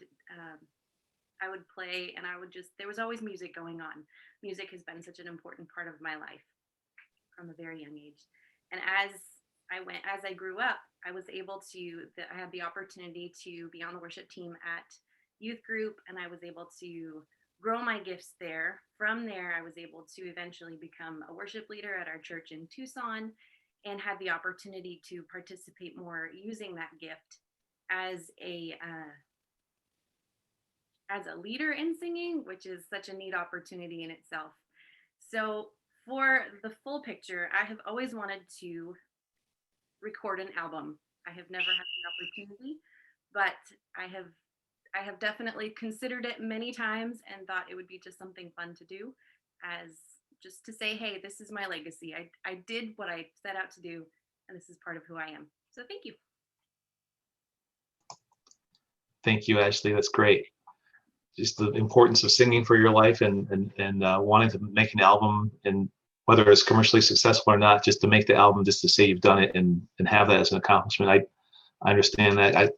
play, and there was always music going on. Music has been such an important part of my life from a very young age. And as I grew up, I had the opportunity to be on the worship team at youth group, and I was able to grow my gifts there. From there, I was able to eventually become a worship leader at our church in Tucson, and had the opportunity to participate more using that gift as a leader in singing, which is such a neat opportunity in itself. So for the full picture, I have always wanted to record an album. I have never had the opportunity, but I have definitely considered it many times and thought it would be just something fun to do, as just to say, hey, this is my legacy. I did what I set out to do, and this is part of who I am. So thank you. Thank you, Ashley. That's great. Just the importance of singing for your life and wanting to make an album, and whether it's commercially successful or not, just to make the album, just to say you've done it and have that as an accomplishment. I understand that. I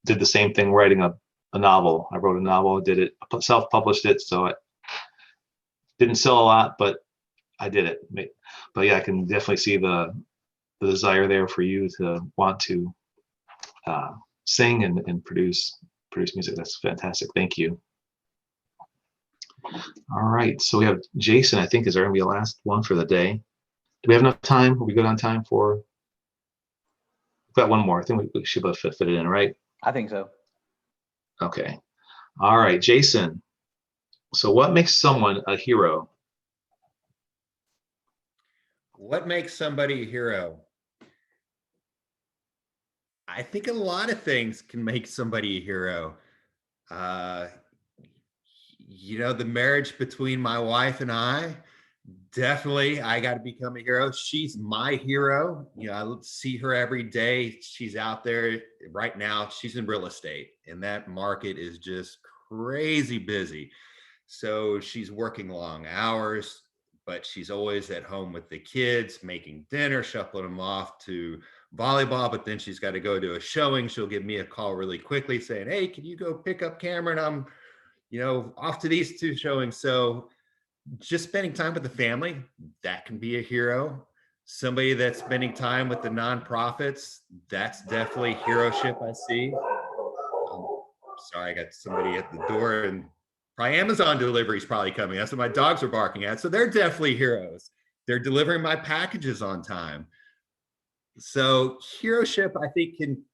did the same thing writing a novel. I wrote a novel, did it, self-published it, so it didn't sell a lot, but I did it. But yeah, I can definitely see the desire there for you to want to sing and produce music. That's fantastic. Thank you. All right, so we have Jason, I think, is going to be the last one for the day. Do we have enough time? Are we good on time for? We've got one more. I think we should both fit it in, right? I think so. Okay. All right, Jason. So what makes someone a hero? What makes somebody a hero? I think a lot of things can make somebody a hero. The marriage between my wife and I, definitely, I got to become a hero. She's my hero. I see her every day. She's out there right now. She's in real estate, and that market is just crazy busy. So she's working long hours, but she's always at home with the kids, making dinner, shuffling them off to volleyball. But then she's got to go to a showing. She'll give me a call really quickly saying, hey, can you go pick up Cameron? I'm off to these two showings. So just spending time with the family, that can be a hero. Somebody that's spending time with the nonprofits, that's definitely heroship, I see. Sorry, I got somebody at the door, and probably Amazon delivery is probably coming. That's what my dogs are barking at. So they're definitely heroes. They're delivering my packages on time. So heroship, I think, can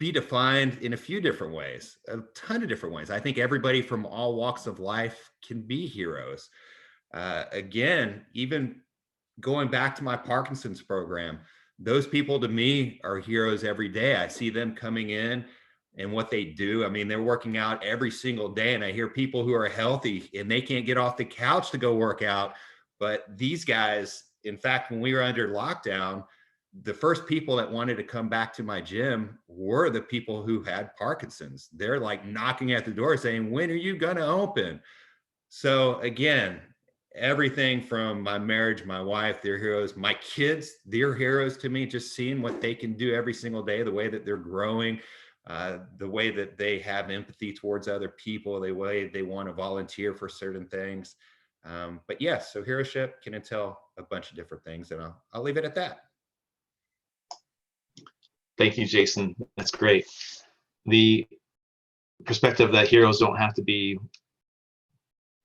be defined in a few different ways, a ton of different ways. I think everybody from all walks of life can be heroes. Again, even going back to my Parkinson's program, those people to me are heroes every day. I see them coming in and what they do. I mean, they're working out every single day, and I hear people who are healthy and they can't get off the couch to go work out. But these guys, in fact, when we were under lockdown, the first people that wanted to come back to my gym were the people who had Parkinson's. They're like knocking at the door saying, when are you going to open? So again, everything from my marriage, my wife, they're heroes. My kids, they're heroes to me, just seeing what they can do every single day, the way that they're growing, the way that they have empathy towards other people, the way they want to volunteer for certain things. But yes, so heroship can entail a bunch of different things, and I'll leave it at that. Thank you, Jason. That's great. The perspective that heroes don't have to be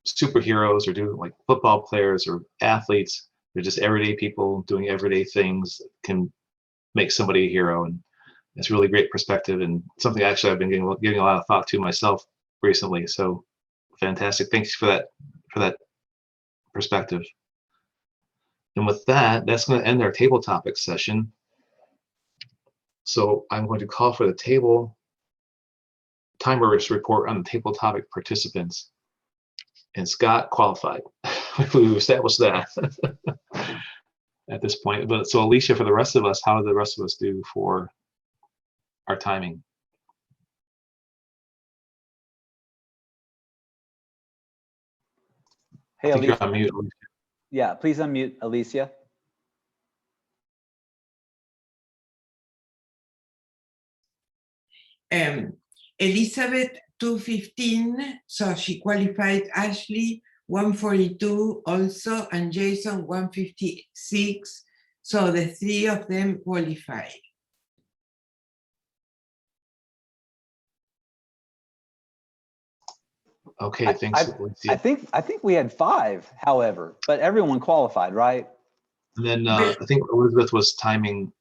superheroes or do like football players or athletes. They're just everyday people doing everyday things can make somebody a hero. And it's really great perspective, and something actually I've been giving a lot of thought to myself recently. So fantastic. Thanks for that perspective. And with that, that's going to end our table topic session. So I'm going to call for the table timers report on the table topic participants. And Scott qualified. We've established that at this point. But so Alicia, for the rest of us, how did the rest of us do for our timing? Hey, I think you're Alicia. on mute. Yeah, please unmute Alicia. Elizabeth 215, so she qualified. Ashley 142 also, and Jason 156. So the three of them qualified. Okay, thanks, I Alicia. think we had 5, however, but everyone qualified, right? And then I think Elizabeth was timing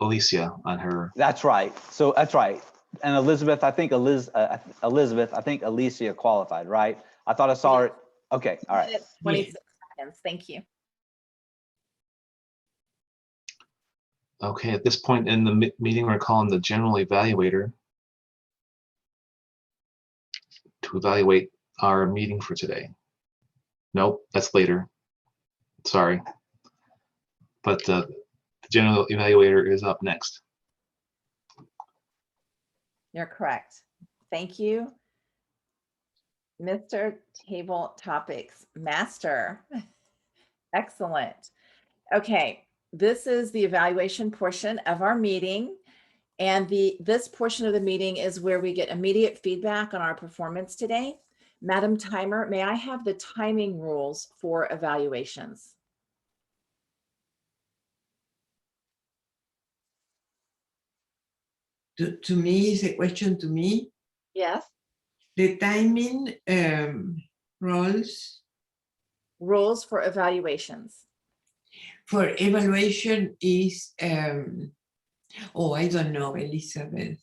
Alicia on her. That's right. So that's right. And Elizabeth, I think Alicia qualified, right? I thought I saw her. Okay, all right. 26 seconds. Thank you. Okay, at this point in the meeting, we're calling the general evaluator to evaluate our meeting for today. Nope, that's later. Sorry. But the general evaluator is up next. You're correct. Thank you, Mr. Table Topics Master. Excellent. Okay, this is the evaluation portion of our meeting. And this portion of the meeting is where we get immediate feedback on our performance today. Madam Timer, may I have the timing rules for evaluations? To me, is a question to me. Yes. The timing rules Rules for evaluations. for evaluation is, oh, I don't know, Elizabeth.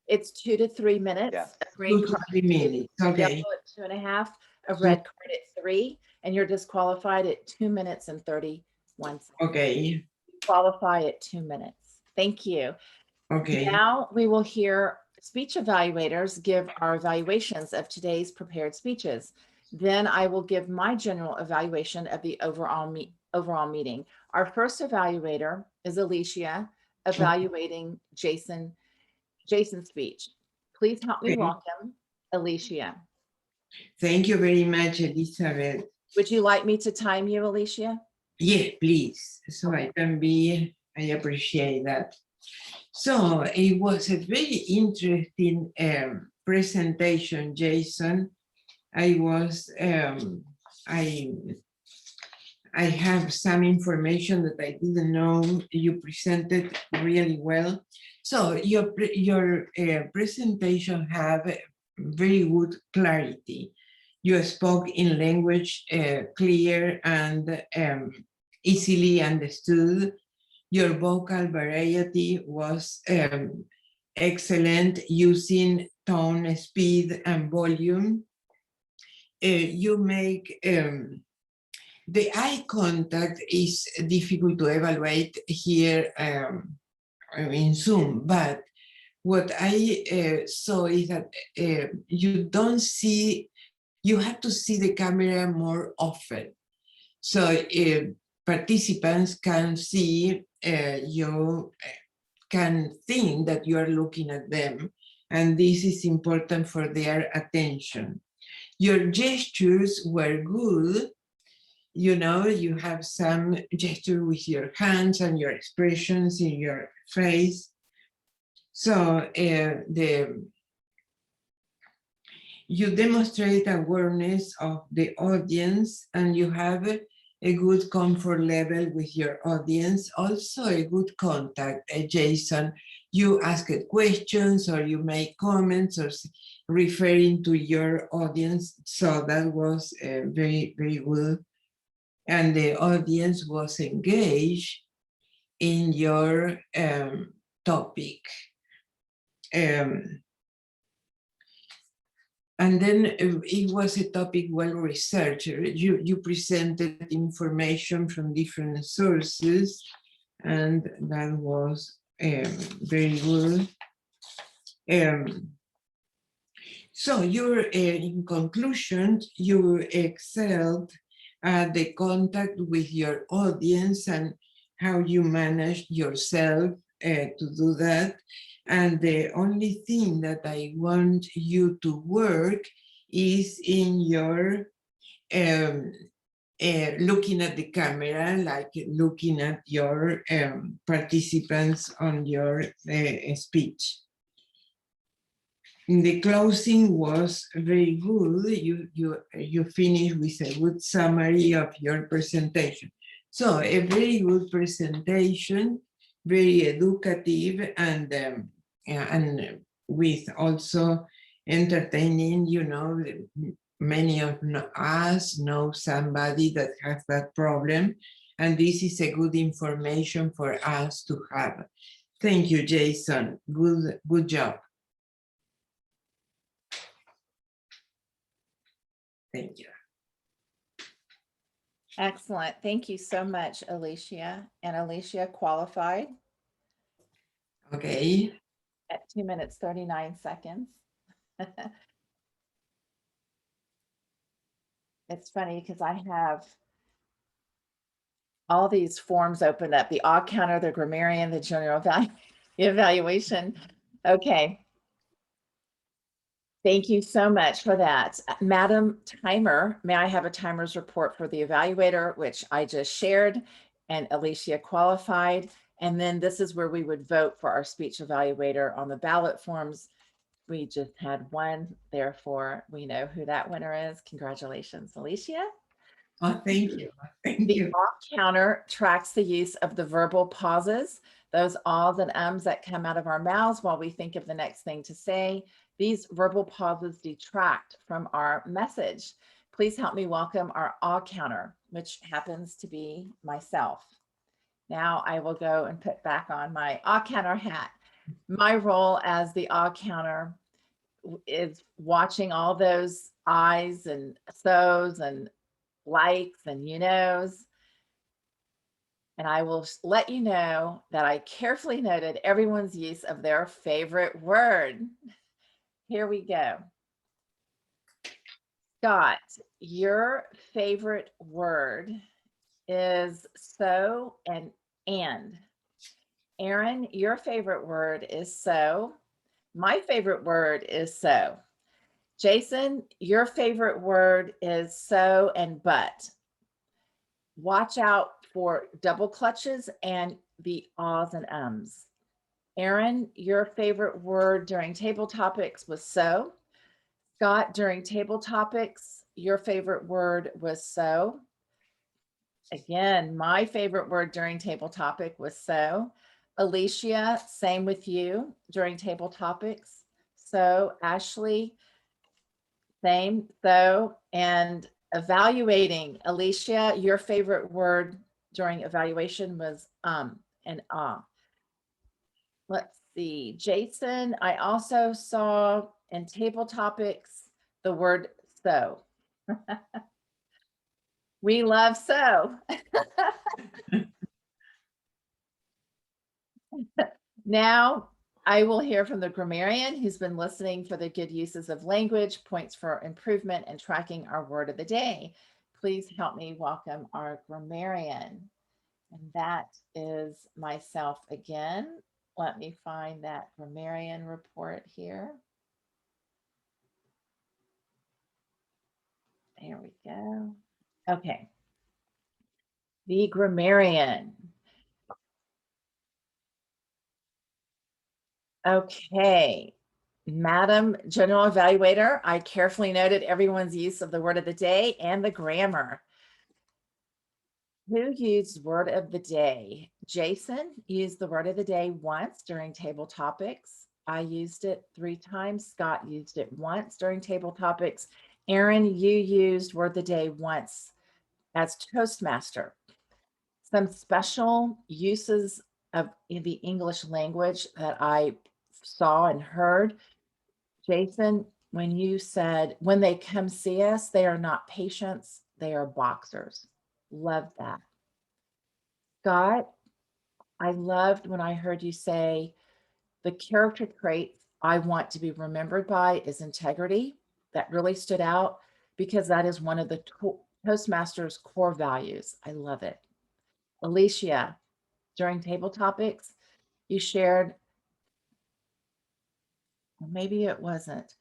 It's 2 to 3 minutes. Yeah. A green 2 to card 3 at 2, minutes, okay. yellow at 2.5, a red card at 3, and you're disqualified at 2 minutes and 31 seconds. Okay, Qualify at 2 minutes. Thank you. okay. Now we will hear speech evaluators give our evaluations of today's prepared speeches. Then I will give my general evaluation of the overall meeting. Our first evaluator is Alicia, evaluating Jason's speech. Please help me Okay. welcome Alicia. Thank you very much, Elizabeth. Would you like me to time you, Alicia? Yeah, please, so Okay. I can be, I appreciate that. So it was a very interesting presentation, Jason. I have some information that I didn't know. You presented really well. So your presentation have very good clarity. You spoke in language clear and easily understood. Your vocal variety was excellent, using tone, speed, and volume. You make the eye contact is difficult to evaluate here in Zoom, but what I saw is that you have to see the camera more often. So participants can see, you can think that you are looking at them, and this is important for their attention. Your gestures were good. You know, you have some gesture with your hands and your expressions in your face. So you demonstrate awareness of the audience, and you have a good comfort level with your audience, also a good contact. Jason, you ask questions or you make comments or referring to your audience, so that was very, very good. And the audience was engaged in your topic. And then it was a topic well researched. You presented information from different sources, and that was very good. So in conclusion, you excelled at the contact with your audience and how you manage yourself to do that. And the only thing that I want you to work is in your looking at the camera, like looking at your participants on your speech. The closing was very good. You finished with a good summary of your presentation. So a very good presentation, very educative, and with also entertaining. You know, many of us know somebody that has that problem, and this is a good information for us to have. Thank you, Jason. Good job. Thank you. Excellent. Thank you so much, Alicia. And Alicia qualified Okay. at 2 minutes, 39 seconds. It's funny because I have all these forms opened up, the odd counter, the grammarian, the general evaluation. Okay. Thank you so much for that. Madam Timer, may I have a timer's report for the evaluator, which I just shared, and Alicia qualified. And then this is where we would vote for our speech evaluator on the ballot forms. We just had one, therefore we know who that winner is. Congratulations, Alicia. Oh, thank you. Thank The you. off counter tracks the use of the verbal pauses, those ahs and ums that come out of our mouths while we think of the next thing to say. These verbal pauses detract from our message. Please help me welcome our ah counter, which happens to be myself. Now I will go and put back on my ah counter hat. My role as the ah counter is watching all those I's and so's and likes and you knows. And I will let you know that I carefully noted everyone's use of their favorite word. Here we go. Scott, your favorite word is so and. Aaron, your favorite word is so. My favorite word is so. Jason, your favorite word is so and but. Watch out for double clutches and the ahs and ums. Aaron, your favorite word during table topics was so. Scott, during table topics, your favorite word was so. Again, my favorite word during table topic was so. Alicia, same with you during table topics. So Ashley, same, so, and evaluating. Alicia, your favorite word during evaluation was and ah. Let's see, Jason, I also saw in table topics the word so. We love so. Now I will hear from the grammarian who's been listening for the good uses of language, points for improvement, and tracking our word of the day. Please help me welcome our grammarian. And that is myself again. Let me find that grammarian report here. There we go. Okay. The grammarian. Okay. Madam General Evaluator, I carefully noted everyone's use of the word of the day and the grammar. Who used word of the day? Jason used the word of the day once during table topics. I used it 3 times. Scott used it once during table topics. Aaron, you used word of the day once as Toastmaster. Some special uses of the English language that I saw and heard. Jason, when you said, when they come see us, they are not patients, they are boxers. Love that. Scott, I loved when I heard you say the character trait I want to be remembered by is integrity. That really stood out because that is one of the Toastmasters core values. I love it. Alicia, during table topics, you shared, maybe it wasn't.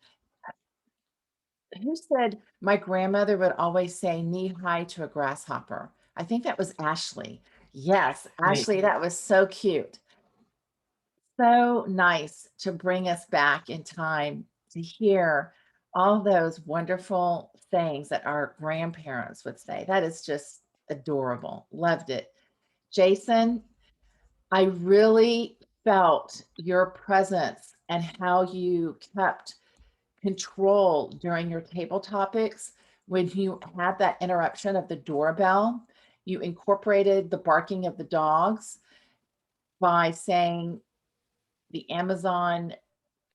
Who said my grandmother would always say knee high to a grasshopper? I think that was Ashley. Yes, Ashley, that was so cute. So nice to bring us back in time to hear all those wonderful things that our grandparents would say. That is just adorable. Loved it. Jason, I really felt your presence and how you kept control during your table topics. When you had that interruption of the doorbell, you incorporated the barking of the dogs by saying the Amazon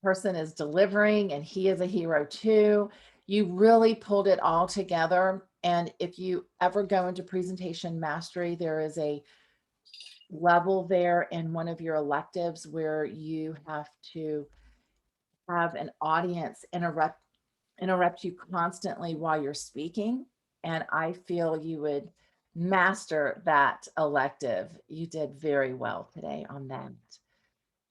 person is delivering and he is a hero too. You really pulled it all together. And if you ever go into presentation mastery, there is a level there in one of your electives where you have to have an audience interrupt you constantly while you're speaking. And I feel you would master that elective. You did very well today on that.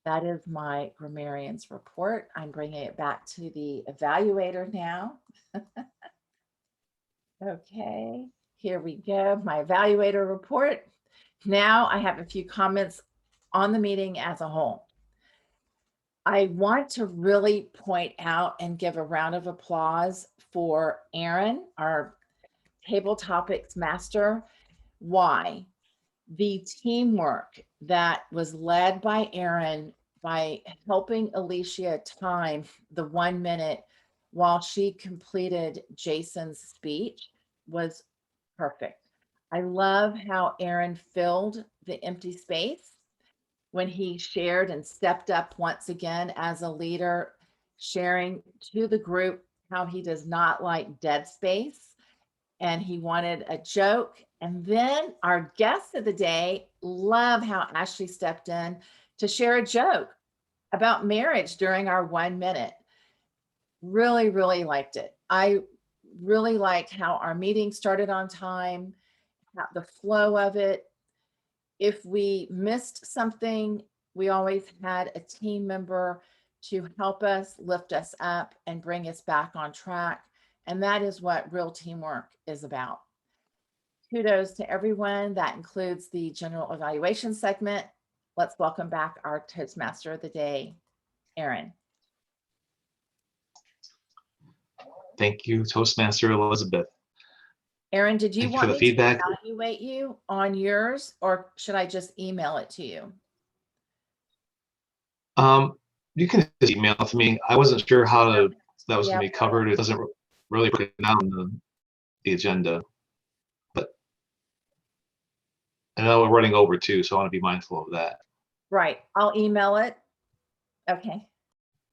That is my grammarian's report. I'm bringing it back to the evaluator now. Okay, here we go. My evaluator report. Now I have a few comments on the meeting as a whole. I want to really point out and give a round of applause for Aaron, our table topics master. Why? The teamwork that was led by Aaron by helping Alicia time the 1 minute while she completed Jason's speech was perfect. I love how Aaron filled the empty space when he shared and stepped up once again as a leader, sharing to the group how he does not like dead space and he wanted a joke. And then our guest of the day, love how Ashley stepped in to share a joke about marriage during our 1 minute. Really, really liked it. I really liked how our meeting started on time, how the flow of it. If we missed something, we always had a team member to help us, lift us up, and bring us back on track. And that is what real teamwork is about. Kudos to everyone. That includes the general evaluation segment. Let's welcome back our Toastmaster of the day, Aaron. Thank you, Toastmaster Elizabeth. Aaron, did you Thank you want for me the feedback. to evaluate you on yours, or should I just email it to you? You can just email it to me. I wasn't sure how that was Yeah. going to be covered. It doesn't really break it down in the agenda, but I know we're running over too, so I want to be mindful of that. Right. I'll email it. Okay.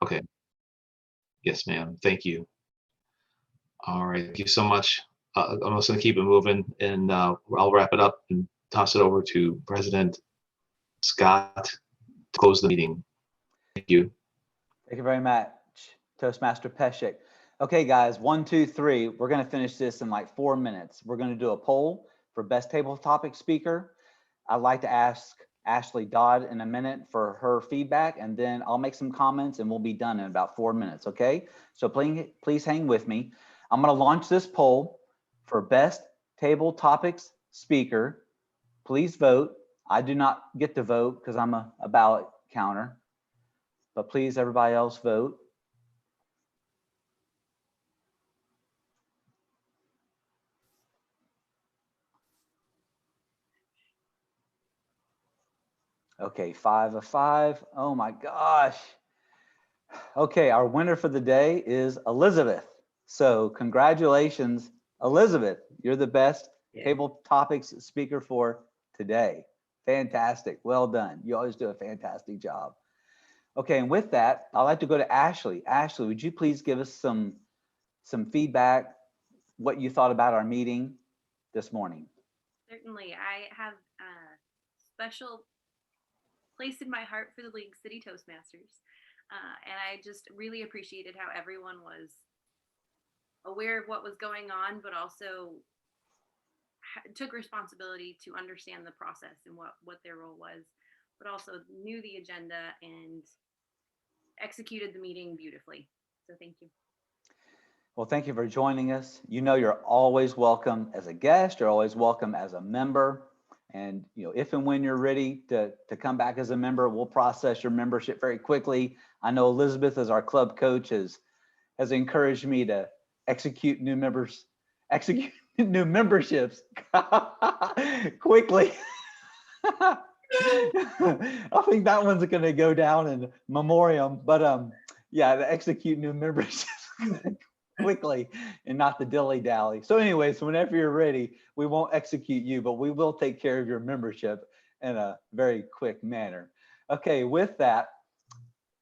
Okay. Yes, ma'am. Thank you. All right. Thank you so much. I'm just going to keep it moving, and I'll wrap it up and toss it over to President Scott to close the meeting. Thank you. Thank you very much, Toastmaster Peshek. Okay, guys, 1, 2, 3. We're going to finish this in like 4 minutes. We're going to do a poll for best table topic speaker. I'd like to ask Ashley Dodd in a minute for her feedback, and then I'll make some comments and we'll be done in about 4 minutes, okay? So please hang with me. I'm going to launch this poll for best table topics speaker. Please vote. I do not get to vote because I'm a ballot counter, but please, everybody else, vote. Okay, 5 of 5. Oh my gosh. Okay, our winner for the day is Elizabeth. So congratulations, Elizabeth. You're the best table topics speaker for today. Fantastic. Well done. You always do a fantastic job. Okay, and with that, I'd like to go to Ashley. Ashley, would you please give us some feedback, what you thought about our meeting this morning? Certainly, I have a special place in my heart for the League City Toastmasters. And I just really appreciated how everyone was aware of what was going on, but also took responsibility to understand the process and what their role was, but also knew the agenda and executed the meeting beautifully. So thank you. Well, thank you for joining us. You know, you're always welcome as a guest. You're always welcome as a member. And, you know, if and when you're ready to come back as a member, we'll process your membership very quickly. I know Elizabeth, as our club coach, has encouraged me to execute new memberships quickly. I think that one's going to go down in memoriam, but yeah, to execute new memberships quickly and not the dilly-dally. So anyways, whenever you're ready, we won't execute you, but we will take care of your membership in a very quick manner. Okay, with that,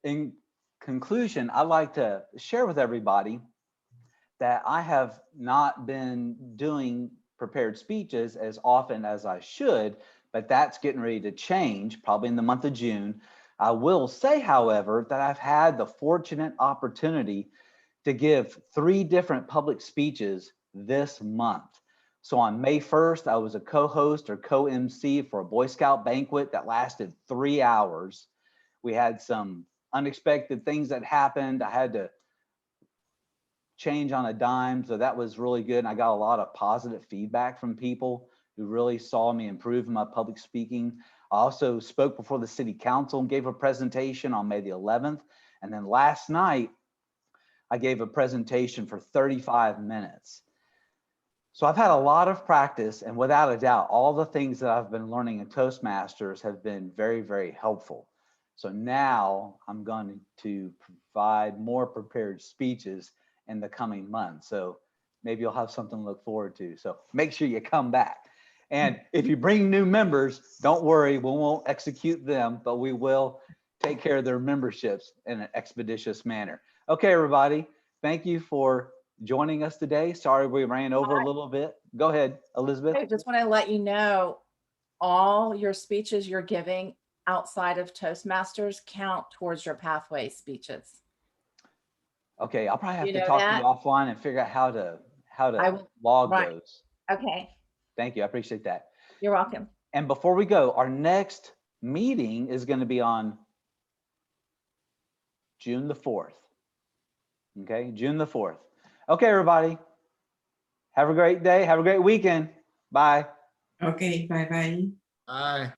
in conclusion, I'd like to share with everybody that I have not been doing prepared speeches as often as I should, but that's getting ready to change probably in the month of June. I will say, however, that I've had the fortunate opportunity to give 3 different public speeches this month. So on May 1st, I was a co-host or co-MC for a Boy Scout banquet that lasted 3 hours. We had some unexpected things that happened. I had to change on a dime, so that was really good. And I got a lot of positive feedback from people who really saw me improve in my public speaking. I also spoke before the city council and gave a presentation on May the 11th. And then last night, I gave a presentation for 35 minutes. So I've had a lot of practice, and without a doubt, all the things that I've been learning in Toastmasters have been very, very helpful. So now I'm going to provide more prepared speeches in the coming months. So maybe you'll have something to look forward to. So make sure you come back. And if you bring new members, don't worry, we won't execute them, but we will take care of their memberships in an expeditious manner. Okay, everybody, thank you for joining us today. Sorry we ran over a little bit. Go ahead, Elizabeth. I just want to let you know, all your speeches you're giving outside of Toastmasters count towards your pathway speeches. Okay, I'll probably have You to know talk to that? you offline and figure out how to I will- log right. those. Okay, Thank you, I appreciate that. you're welcome. And before we go, our next meeting is going to be on June the 4th. Okay, June the 4th. Okay, everybody. Have a great day. Have a great weekend. Bye. Okay, bye-bye. Bye.